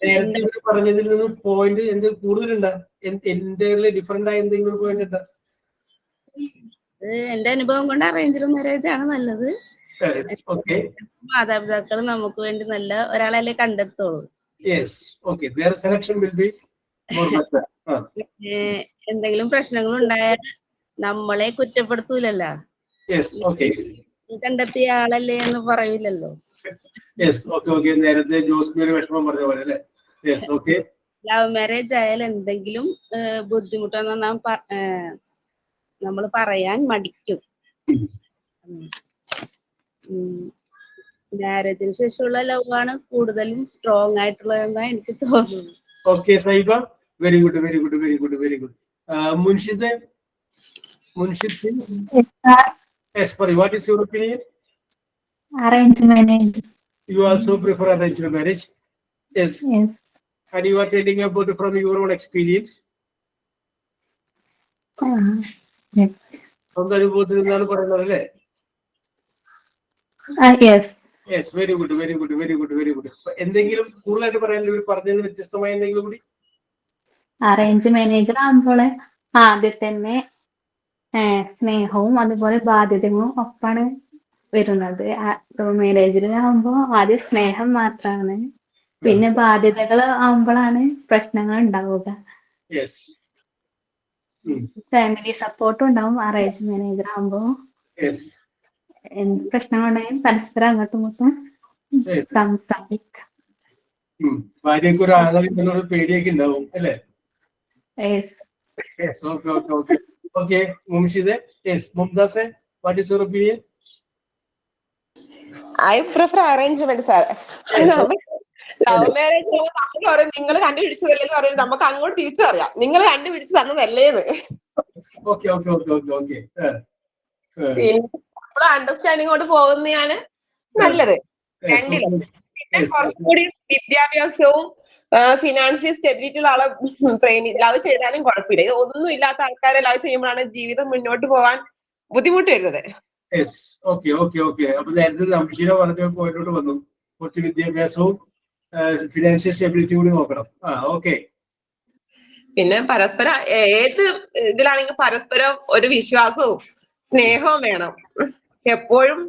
നേരത്തെ ഇവര് പറഞ്ഞതിൽ നിന്നും പോയിന്റ് എന്തെങ്കിലും കൂടുതലുണ്ടാ? എന്തെങ്കിലും ഡിഫറെന്റ് ആയ എന്തെങ്കിലും പോയിന്റ് ഉണ്ടാ? എന്റെ അനുഭവം കൊണ്ട് അറേഞ്ച്ഡ് മാരേജ് ആണ് നല്ലത്. ഓക്കെ. മാതാപിതാക്കൾ നമുക്ക് വേണ്ടി നല്ല ഒരാളല്ലേ കണ്ടെത്തുള്ളൂ. Yes. Okay. their selection will be more better. എന്തെങ്കിലും പ്രശ്നങ്ങൾ ഉണ്ടായാൽ നമ്മളെ കുറ്റപ്പെടുത്തൂലല്ലോ. യെസ്. ഓക്കെ. കണ്ടെത്തിയ ആളല്ലേ എന്ന് പറയൂലല്ലോ. യെസ്. Okay okay. നേരത്തെ ജോസ്മിയുടെ വിഷമം പറഞ്ഞ പോലെ അല്ലേ? യെസ്. ഓക്കെ. ലവ് മാരേജ് ആയാൽ എന്തെങ്കിലും ബുദ്ധിമുട്ടെന്ന് നമ്മൾ പറയാൻ മടിക്കും. മാരേജിന് ശേഷമുള്ള ലവ് ആണ് കൂടുതലും സ്ട്രോങ് ആയിട്ടുള്ളതെന്നാണ് എനിക്ക് തോന്നുന്നത്. Okay Saiba, very good very good very good very good. Munshid Singh. Yes, sorry, what is your opinion? Arranged marriage. You also prefer arranged marriage? Yes. Yes. And you are telling about from your own experience? Yes. സ്വന്തം അനുഭവത്തിൽ നിന്നാണ് പറയുന്നത് അല്ലേ? Yes. Yes, very good, very good, very good, very good. എന്തെങ്കിലും കൂടുതലായിട്ട് പറയാൻ പറഞ്ഞതിന് വ്യത്യസ്തമായ എന്തെങ്കിലും കൂടി? അറേഞ്ച് മാരേജ് ആകുമ്പോൾ ആദ്യം തന്നെ സ്നേഹവും അതുപോലെ ബാധ്യതകളും ഒപ്പാണ് വരുന്നത്. മാരേജിലാകുമ്പോ ആദ്യം സ്നേഹം മാത്രമാണ്, പിന്നെ ബാധ്യതകൾ ആവുമ്പോഴാണ് പ്രശ്നങ്ങൾ ഉണ്ടാവുക. ഫാമിലി സപ്പോർട്ടും ഉണ്ടാവും അറേഞ്ച് മാരേജ് ആകുമ്പോ. എന്ത് പ്രശ്നങ്ങളുണ്ടെങ്കിലും പരസ്പരം അങ്ങോട്ടും ഇങ്ങോട്ടും സംസാരിക്കാം. ഭാര്യക്ക് ഒരു ആളുകൾ പേടിയൊക്കെ ഉണ്ടാവും അല്ലേ? Okay, okay, okay. Okay, Mumshide. Yes, Mumtaz, what is your opinion? I prefer arrangement, sir. Love marriage നിങ്ങൾ കണ്ടുപിടിച്ചതല്ലേ പറയുന്നത്, നമുക്ക് അങ്ങോട്ട് തിരിച്ചു പറയാം നിങ്ങൾ കണ്ടുപിടിച്ച് തന്നതല്ലേന്ന്. നമ്മളെ അണ്ടർസ്റ്റാൻഡിങ്ങോട്ട് പോകുന്നതാണ് നല്ലത് രണ്ടിലും. പിന്നെ കുറച്ചുകൂടി വിദ്യാഭ്യാസവും ഫിനാൻഷ്യലി സ്റ്റെബിലിറ്റി ഉള്ള ആളെ ലവ് ചെയ്താലും കുഴപ്പമില്ല. ഇത് ഒന്നും ഇല്ലാത്ത ആൾക്കാരെ ലവ് ചെയ്യുമ്പോഴാണ് ജീവിതം മുന്നോട്ട് പോകാൻ ബുദ്ധിമുട്ട് വരുന്നത്. അപ്പൊ നേരത്തെ നംഷീന പറഞ്ഞ പോയിന്റോട്ട് വന്നു, കുറച്ച് വിദ്യാഭ്യാസവും ഫിനാൻഷ്യൽ സ്റ്റെബിലിറ്റി കൂടി നോക്കണം. പിന്നെ പരസ്പരം ഏത് ഇതിലാണെങ്കിൽ പരസ്പരം ഒരു വിശ്വാസവും സ്നേഹവും വേണം. എപ്പോഴും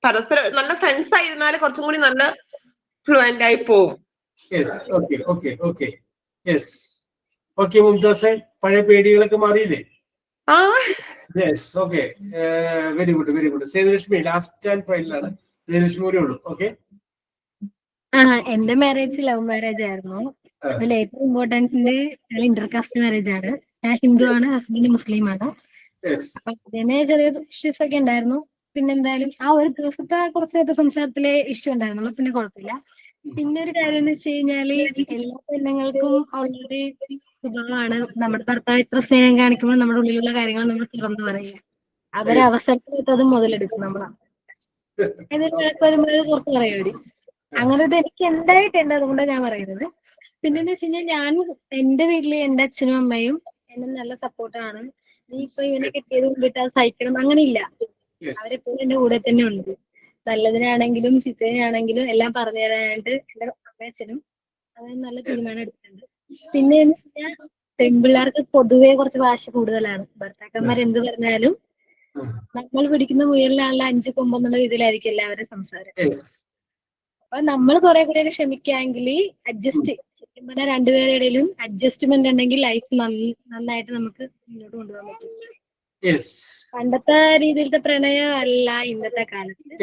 പരസ്പരം നല്ല ഫ്രണ്ട്സ് ആയിരുന്നാല് കുറച്ചും കൂടി നല്ല ഫ്ലുവന്റ് ആയി പോകും. Yes, okay. യെസ്. ഓക്കെ മുംതാസെ, പഴയ പേടികളൊക്കെ മാറിയില്ലേ? Yes. Okay, very good very good. Sethulakshmi last and ഫൈനലാണ്. സേതുലക്ഷ്മി കൂടെ ഉള്ളൂ. ഓക്കെ. എന്റെ മാരേജ് ലവ് മാരേജ് ആയിരുന്നു. അതിൽ ഏറ്റവും ഇമ്പോർട്ടൻസിന്റെ ഇന്റർകാസ്റ്റ് മാരേജ് ആണ്. ഞാൻ ഹിന്ദു ആണ്, ഹസ്ബൻഡ് മുസ്ലിം ആണ്. അപ്പൊ അതിന് ചെറിയ ഇഷ്യൂസ് ഒക്കെ ഉണ്ടായിരുന്നു. പിന്നെ എന്തായാലും ആ ഒരു ദിവസത്തെ കുറച്ച് നേരത്തെ സംസാരത്തിലെ ഇഷ്യൂ ഉണ്ടായിരുന്നുള്ളൂ, പിന്നെ കുഴപ്പമില്ല. പിന്നെ ഒരു കാര്യം എന്ന് വെച്ച് കഴിഞ്ഞാല് എല്ലാ പെണ്ണുങ്ങൾക്കും ഉള്ളൊരു സ്വഭാവമാണ് നമ്മുടെ ഭർത്താവ് ഇത്ര സ്നേഹം കാണിക്കുമ്പോൾ നമ്മുടെ ഉള്ളിലുള്ള കാര്യങ്ങൾ നമ്മൾ തുറന്നു പറയുക. അവരെ അവസരത്തിലിട്ട് അത് മുതലെടുക്കും നമ്മളാണ്. അതിന് വരുമ്പോൾ പുറത്ത് പറയും അവര്. അങ്ങനെ ഇത് എനിക്ക് ഉണ്ടായിട്ടുണ്ട്, അതുകൊണ്ടാണ് ഞാൻ പറയുന്നത്. പിന്നെന്ന് വെച്ച് കഴിഞ്ഞാൽ ഞാൻ എന്റെ വീട്ടില് എന്റെ അച്ഛനും അമ്മയും എന്നെ നല്ല സപ്പോർട്ടാണ്. നീ ഇപ്പൊ ഇവനെ കെട്ടിയത് കൊണ്ടിട്ട് അത് സഹിക്കണം അങ്ങനെയില്ല. അവരെപ്പോഴും എന്റെ കൂടെ തന്നെ ഉണ്ട്. നല്ലതിനാണെങ്കിലും ചീത്തതിനാണെങ്കിലും എല്ലാം പറഞ്ഞു തരാനായിട്ട് എന്റെ അമ്മയച്ഛനും അതിന് നല്ല തീരുമാനം എടുത്തിട്ടുണ്ട്. പിന്നെ എന്ന് വെച്ച് കഴിഞ്ഞാൽ പെൺപിള്ളേർക്ക് പൊതുവെ കുറച്ച് വാശി കൂടുതലാണ്. ഭർത്താക്കന്മാർ എന്ത് പറഞ്ഞാലും നമ്മൾ പിടിക്കുന്ന മുയലിനാണല്ലോ 5 കൊമ്പെന്നുള്ള രീതിയിലായിരിക്കും എല്ലാവരും സംസാരം. അപ്പൊ നമ്മൾ കുറെ കൂടെ ക്ഷമിക്കാമെങ്കിൽ അഡ്ജസ്റ്റ് ശരിക്കും പറഞ്ഞാൽ രണ്ടുപേരുടെ ഇടയിലും അഡ്ജസ്റ്റ്മെന്റ് ഉണ്ടെങ്കിൽ ലൈഫ് നന്നായിട്ട് നമുക്ക് മുന്നോട്ട് കൊണ്ടുപോകാൻ പറ്റും. പണ്ടത്തെ രീതിയിലത്തെ പ്രണയം അല്ല ഇന്നത്തെ കാലത്ത്.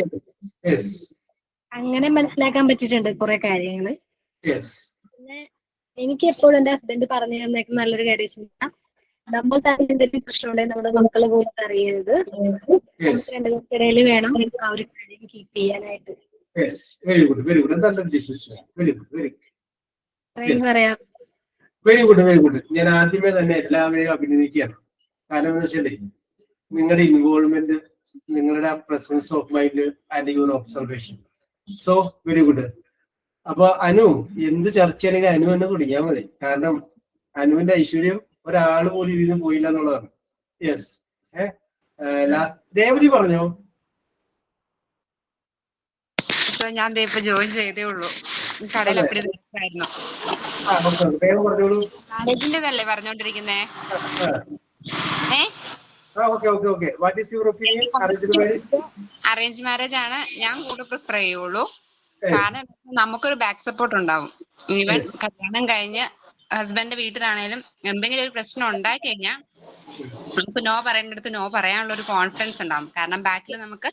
അങ്ങനെ മനസ്സിലാക്കാൻ പറ്റിയിട്ടുണ്ട് കുറെ കാര്യങ്ങള്. പിന്നെ എനിക്ക് എപ്പോഴും എന്റെ ഹസ്ബൻഡ് പറഞ്ഞു തന്നേക്കുന്ന നല്ലൊരു കാര്യം നമ്മൾ തന്നെ എന്തെങ്കിലും പ്രശ്നമുണ്ടെങ്കിൽ നമ്മുടെ മക്കളെ പോലും അറിയരുത്. നമുക്ക് രണ്ടുപേർക്കിടയിൽ വേണം ആ ഒരു കാര്യം കീപ്പ് ചെയ്യാനായിട്ട്. Very good very good. നല്ലൊരു decision. Very good very good പറയാം. Very good very good. ഞാൻ ആദ്യമേ തന്നെ എല്ലാവരെയും അഭിനന്ദിക്കുകയാണ്. കാരണം എന്ന് വെച്ചാൽ നിങ്ങളുടെ ഇൻവോൾവ്മെന്റ്, നിങ്ങളുടെ presence of mind and your observation. So very good. അപ്പൊ അനു എന്ത് ചർച്ചയാണെങ്കിൽ അനു തന്നെ തുടങ്ങിയാൽ മതി. കാരണം അനുവിന്റെ ഐശ്വര്യം ഒരാൾ പോലും ഇതിന് പോയില്ല എന്നുള്ളതാണ്. യെസ്. രേവതി പറഞ്ഞോ. ഞാൻ ഇപ്പൊ ജോയിൻ ചെയ്തേ ഉള്ളൂ. കടയിൽ അപ്പടി ആയിരുന്നു. മാരേജിന്റെതല്ലേ പറഞ്ഞോണ്ടിരിക്കുന്നേ? അറേഞ്ച് മാരേജ് ആണ് ഞാൻ കൂടുതൽ പ്രിഫർ ചെയ്യുള്ളൂ. കാരണം നമുക്കൊരു ബാക്ക് സപ്പോർട്ട് ഉണ്ടാവും. ഈവൻ കല്യാണം കഴിഞ്ഞ് ഹസ്ബൻഡിന്റെ വീട്ടിലാണേലും എന്തെങ്കിലും ഒരു പ്രശ്നം ഉണ്ടായി കഴിഞ്ഞാൽ നമുക്ക് നോ പറയേണ്ടടുത്ത് നോ പറയാനുള്ള ഒരു കോൺഫിഡൻസ് ഉണ്ടാവും. കാരണം ബാക്കിൽ നമുക്ക്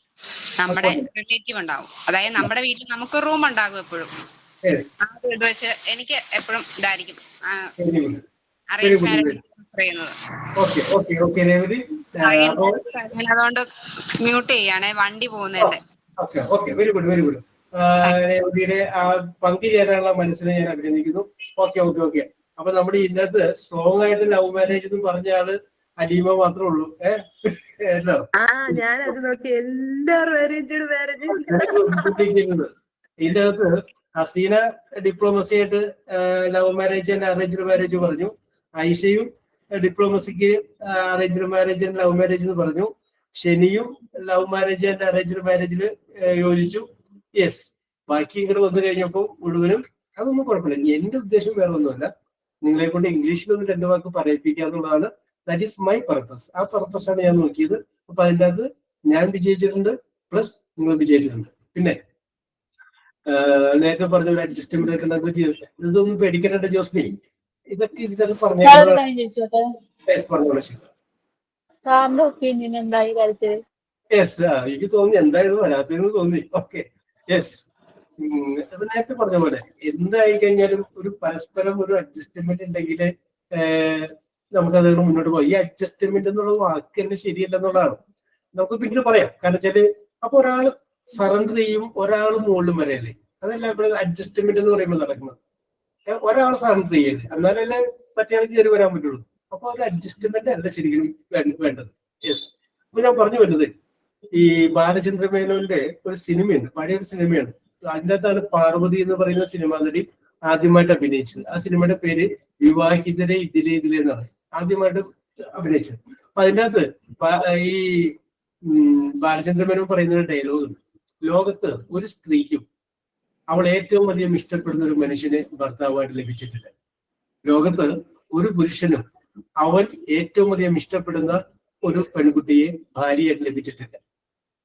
നമ്മുടെ റിലേറ്റീവ് ഉണ്ടാവും. അതായത് നമ്മുടെ വീട്ടിൽ നമുക്ക് റൂം ഉണ്ടാകും എപ്പോഴും. ആ വീട് വെച്ച് എനിക്ക് എപ്പോഴും ഇതായിരിക്കും അറേഞ്ച് മാരേജ് പറയുന്നത്. അതുകൊണ്ട് മ്യൂട്ട് ചെയ്യാണ് വണ്ടി പോകുന്നതിന്റെ. Very good very good. രേവതിയുടെ ആ പങ്കുചേരാനുള്ള മനസ്സിനെ ഞാൻ അഭിനന്ദിക്കുന്നു. Okay okay okay. അപ്പൊ നമ്മുടെ ഇന്നത്തെ സ്ട്രോങ് ആയിട്ട് ലവ് മാരേജ് എന്ന് പറഞ്ഞ ആള് അലീമ മാത്രമേ ഉള്ളൂ. ഞാനത് നോക്കി എല്ലാവരും ഇതിന്റെ അകത്ത് ഹസീന ഡിപ്ലോമസി ആയിട്ട് love marriage and arranged marriage പറഞ്ഞു. ഐഷയും ഡിപ്ലോമസിക്ക് arranged marriage and love marriage എന്ന് പറഞ്ഞു. ഷെനിയും ലവ് മാരേജ് ആൻഡ് അറേഞ്ച്ഡ് മാരേജിൽ യോജിച്ചു. യെസ്. ബാക്കി ഇങ്ങോട്ട് വന്നു കഴിഞ്ഞപ്പോൾ മുഴുവനും അതൊന്നും കുഴപ്പമില്ല. എന്റെ ഉദ്ദേശം വേറെ ഒന്നുമല്ല, നിങ്ങളെ കൊണ്ട് ഇംഗ്ലീഷിലൊന്നും 2 വാക്ക് പറയിപ്പിക്കുക എന്നുള്ളതാണ്. That is my purpose. ആ പർപ്പസാണ് ഞാൻ നോക്കിയത്. അപ്പൊ അതിൻ്റെ അകത്ത് ഞാൻ വിജയിച്ചിട്ടുണ്ട്, പ്ലസ് നിങ്ങൾ വിജയിച്ചിട്ടുണ്ട്. പിന്നെ നേരത്തെ പറഞ്ഞ ഒരു അഡ്ജസ്റ്റ്മെന്റ് ഒക്കെ ഉണ്ടാക്കി ചെയ്തില്ല. ഇതൊന്നും പേടിക്കാനുണ്ട് ജോസ്മി. ഇതൊക്കെ ഇതിനകത്ത് പറഞ്ഞു. എനിക്ക് തോന്നി എന്തായാലും വരാത്തെന്ന് തോന്നി. ഓക്കെ. യെസ്. നേരത്തെ പറഞ്ഞ പോലെ എന്തായി കഴിഞ്ഞാലും ഒരു പരസ്പരം ഒരു അഡ്ജസ്റ്റ്മെന്റ് ഉണ്ടെങ്കിൽ നമുക്കത് മുന്നോട്ട് പോകാം. ഈ അഡ്ജസ്റ്റ്മെന്റ് എന്നുള്ള വാക്ക് തന്നെ ശരിയല്ല എന്നുള്ളതാണ്. നമുക്ക് പിന്നീട് പറയാം. കാരണം വെച്ചാല് അപ്പൊ ഒരാൾ സറണ്ടർ ചെയ്യും, ഒരാൾ മുകളിലും വരെയല്ലേ. അതല്ല ഇവിടെ അഡ്ജസ്റ്റ്മെന്റ് എന്ന് പറയുമ്പോൾ നടക്കുന്നത്. ഒരാൾ സറണ്ടർ ചെയ്യല്ലേ, എന്നാലല്ലേ മറ്റേ ആൾക്ക് കയറി വരാൻ പറ്റുള്ളൂ. അപ്പൊ ഒരു അഡ്ജസ്റ്റ്മെന്റ് അല്ല ശരിക്കും വേണ്ടത്. യെസ്. അപ്പൊ ഞാൻ പറഞ്ഞു വരുന്നത് ഈ ബാലചന്ദ്ര മേനോന്റെ ഒരു സിനിമയുണ്ട്, പഴയൊരു സിനിമയാണ്. അതിൻ്റെ അകത്താണ് പാർവതി എന്ന് പറയുന്ന സിനിമ നടി ആദ്യമായിട്ട് അഭിനയിച്ചത്. ആ സിനിമയുടെ പേര് വിവാഹിതരെ ഇതിലെ ഇതിലെ എന്നാണ് ആദ്യമായിട്ട് അഭിനയിച്ചത്. അപ്പൊ അതിൻ്റെ അകത്ത് ഈ ബാലചന്ദ്ര മേനോൻ പറയുന്ന ഡയലോഗ് ഉണ്ട്. ലോകത്ത് ഒരു സ്ത്രീക്കും അവൾ ഏറ്റവും അധികം ഇഷ്ടപ്പെടുന്ന ഒരു മനുഷ്യനെ ഭർത്താവായിട്ട് ലഭിച്ചിട്ടില്ല. ലോകത്ത് ഒരു പുരുഷനും അവൻ ഏറ്റവും അധികം ഇഷ്ടപ്പെടുന്ന ഒരു പെൺകുട്ടിയെ ഭാര്യയായിട്ട് ലഭിച്ചിട്ടില്ല.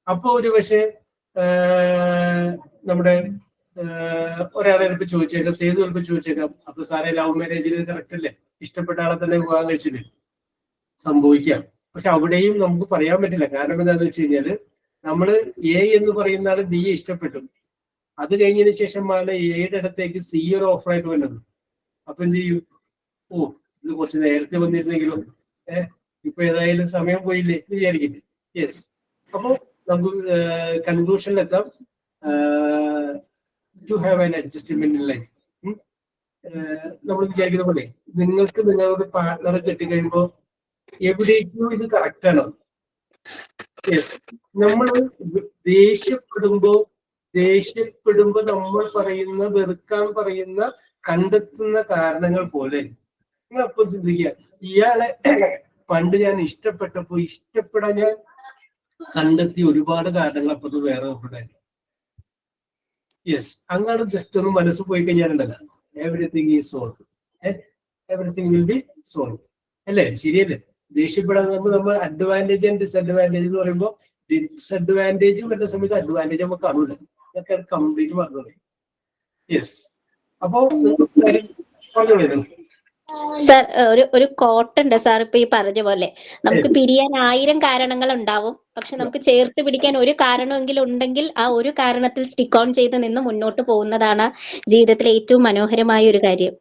അപ്പൊ ഒരു പക്ഷേ നമ്മുടെ ഒരാളെ ചിലപ്പോൾ ചോദിച്ചേക്കാം, സേതു ചിലപ്പോൾ ചോദിച്ചേക്കാം, അപ്പൊ സാറേ ലവ് മാരേജിൽ കറക്റ്റ് അല്ലേ, ഇഷ്ടപ്പെട്ട ആളെ തന്നെ വിവാഹം കഴിച്ചില്ലേ? സംഭവിക്കാം. പക്ഷെ അവിടെയും നമുക്ക് പറയാൻ പറ്റില്ല. കാരണം എന്താണെന്ന് വെച്ച് കഴിഞ്ഞാല് നമ്മള് എ എന്ന് പറയുന്ന ആള് ബിയെ ഇഷ്ടപ്പെട്ടു, അത് കഴിഞ്ഞതിന് ശേഷമാണ് എയുടെ അടുത്തേക്ക് സി ഒരു ഓഫറായിട്ട് വരുന്നത്. അപ്പൊ എന്ത് ചെയ്യും? ഓ, ഇത് കുറച്ച് നേരത്തെ വന്നിരുന്നെങ്കിലും ഇപ്പൊ ഏതായാലും സമയം പോയില്ലേ എന്ന് വിചാരിക്കില്ലേ? യെസ്. അപ്പൊ നമുക്ക് കൺക്ലൂഷനിലെത്താം. To have an adjustment in life. നമ്മൾ വിചാരിക്കുന്ന പോലെ നിങ്ങൾക്ക് നിങ്ങളുടെ പാർട്ട്ണറെ കെട്ടിക്കഴിയുമ്പോ എവിടേക്കും ഇത് കറക്റ്റ് ആണ്. യെസ്. നമ്മൾ ദേഷ്യപ്പെടുമ്പോ നമ്മൾ പറയുന്ന, വെറുക്കാൻ പറയുന്ന, കണ്ടെത്തുന്ന കാരണങ്ങൾ പോലെ നിങ്ങൾ അപ്പം ചിന്തിക്കുക, ഇയാളെ പണ്ട് ഞാൻ ഇഷ്ടപ്പെട്ടപ്പോ ഇഷ്ടപ്പെടാൻ ഞാൻ കണ്ടെത്തിയ ഒരുപാട് കാരണങ്ങൾ അപ്പുറത്ത് വേറെ ഉണ്ടായിരുന്നു. യെസ്. അങ്ങനെ ജസ്റ്റ് ഒന്ന് മനസ്സ് പോയി കഴിഞ്ഞാലുണ്ടല്ലോ, everything is solve. Everything will be solve. അല്ലേ? ശരിയല്ലേ? ദേഷ്യപ്പെടാൻ നമ്മൾ അഡ്വാൻറ്റേജ് ആൻഡ് ഡിസഡ്വാൻറ്റേജ് എന്ന് പറയുമ്പോൾ ഡിസഡ്വാൻറ്റേജ് വരുന്ന സമയത്ത് അഡ്വാൻറ്റേജ് നമുക്ക് കാണൂല. ഇതൊക്കെ കംപ്ലീറ്റ് പറഞ്ഞത്. യെസ്. അപ്പോ പറഞ്ഞോളൂ. സാർ, ഒരു കോട്ടുണ്ട് സാർ. ഇപ്പൊ ഈ പറഞ്ഞ പോലെ നമുക്ക് പിരിയാൻ 1000 കാരണങ്ങൾ ഉണ്ടാവും, പക്ഷെ നമുക്ക് ചേർത്ത് പിടിക്കാൻ ഒരു കാരണമെങ്കിലും ഉണ്ടെങ്കിൽ ആ ഒരു കാരണത്തിൽ സ്റ്റിക്ക് ഓൺ ചെയ്ത് നിന്ന് മുന്നോട്ട് പോകുന്നതാണ് ജീവിതത്തിലെ ഏറ്റവും മനോഹരമായ ഒരു കാര്യം.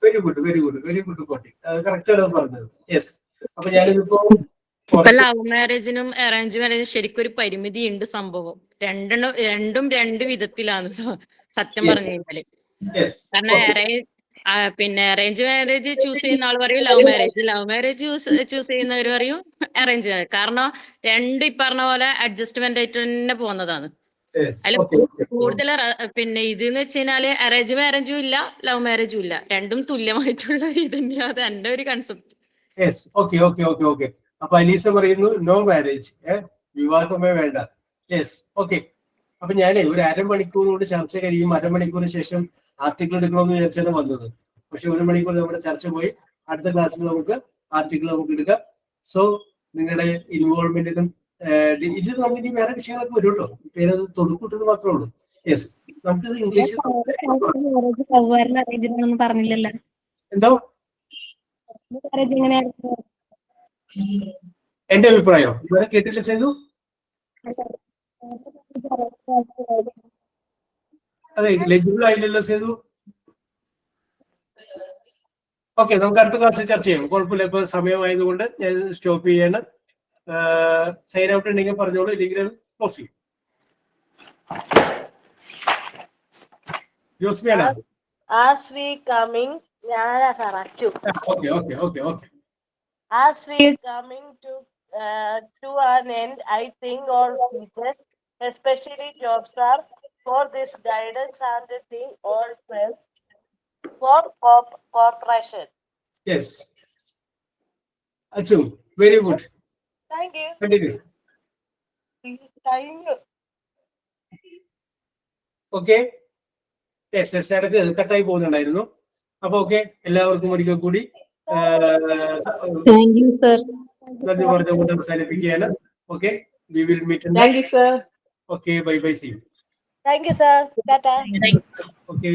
Very good, very good, very good കോട്ടി. കറക്റ്റ് ആണ് പറഞ്ഞത്. യെസ്. അപ്പൊ ഞാനിതിപ്പോ ലവ് മാരേജിനും അറേഞ്ച് മാരേജിനും ശരിക്കും ഒരു പരിമിതി ഉണ്ട്. സംഭവം രണ്ടും രണ്ട് വിധത്തിലാണ് സത്യം പറഞ്ഞു കഴിഞ്ഞാല്. കാരണം അറേഞ്ച് മാരേജ് ചൂസ് ചെയ്യുന്ന ആൾ പറയും ലവ് മാരേജ് ചൂസ് ചെയ്യുന്നവർ പറയും അറേഞ്ച് മാരേജ്. കാരണം രണ്ട് ഈ പറഞ്ഞ പോലെ അഡ്ജസ്റ്റ്മെന്റ് ആയിട്ട് തന്നെ പോകുന്നതാണ്. അതിൽ കൂടുതൽ ഇതെന്ന് വെച്ച് കഴിഞ്ഞാല് അറേഞ്ച് മാരേജും ഇല്ല, ലവ് മാരേജും ഇല്ല, രണ്ടും തുല്യമായിട്ടുള്ള ഇത് തന്നെയാണ്. അത് എന്റെ ഒരു കൺസെപ്റ്റ്. അപ്പൊ അലീസ പറയുന്നു നോ മാരേജ്, വിവാഹമേ വേണ്ട. യെസ്. ഓക്കെ. അപ്പൊ ഞാനേ ഒരു അരമണിക്കൂർ കൊണ്ട് ചർച്ച കഴിയും. അരമണിക്കൂറിന് ശേഷം ആർട്ടിക്കിൾ എടുക്കണമെന്ന് വിചാരിച്ചാണ് വന്നത്. പക്ഷെ 1 മണിക്കൂർ നമ്മുടെ ചർച്ച പോയി. അടുത്ത ക്ലാസ്സിൽ നമുക്ക് ആർട്ടിക്കിൾ എടുക്കാം. സോ നിങ്ങളുടെ ഇൻവോൾവ്മെന്റിനും ഇത് നമുക്ക് ഇനി വേറെ വിഷയങ്ങളൊക്കെ വരുമല്ലോ. പേരത് തൊടുക്കൂട്ടത് മാത്രമേ ഉള്ളൂ. യെസ്. നമുക്കിത് ഇംഗ്ലീഷ് പറഞ്ഞില്ലല്ലോ. എന്തോ എന്റെ അഭിപ്രായം ഇതുവരെ കേട്ടില്ല ചെയ്തു. അതെ, ലെജിബിൾ ആയില്ലല്ലോ ചെയ്തു. ഓക്കെ, നമുക്ക് അടുത്ത ക്ലാസ്സിൽ ചർച്ച ചെയ്യാം. കുഴപ്പമില്ല. ഇപ്പൊ സമയമായതുകൊണ്ട് ഞാൻ സ്റ്റോപ്പ് ചെയ്യാണ്. സൈൻ ഔട്ട് ഉണ്ടെങ്കിൽ പറഞ്ഞോളൂ, ഇല്ലെങ്കിൽ ക്ലോസ് ചെയ്യും. ജോസ്മിയാണ്. As we coming to an end, I think all teachers, especially job staff, for this guidance and the thing all friends for corporation. Yes. Achu, very good. Thank you. Continue. Thank you. Okay. Yes. ഇടയ്ക്ക് കട്ടായി പോകുന്നുണ്ടായിരുന്നു. അപ്പൊ ഓക്കെ, എല്ലാവർക്കും ഒരിക്കൽ കൂടി താങ്ക് യു സർ. നന്ദി പറഞ്ഞുകൊണ്ട് അവസാനിപ്പിക്കുകയാണ്. Okay, we will meet. Thank you, sir. Okay, bye bye, see you. Thank you, sir. Tata. Okay.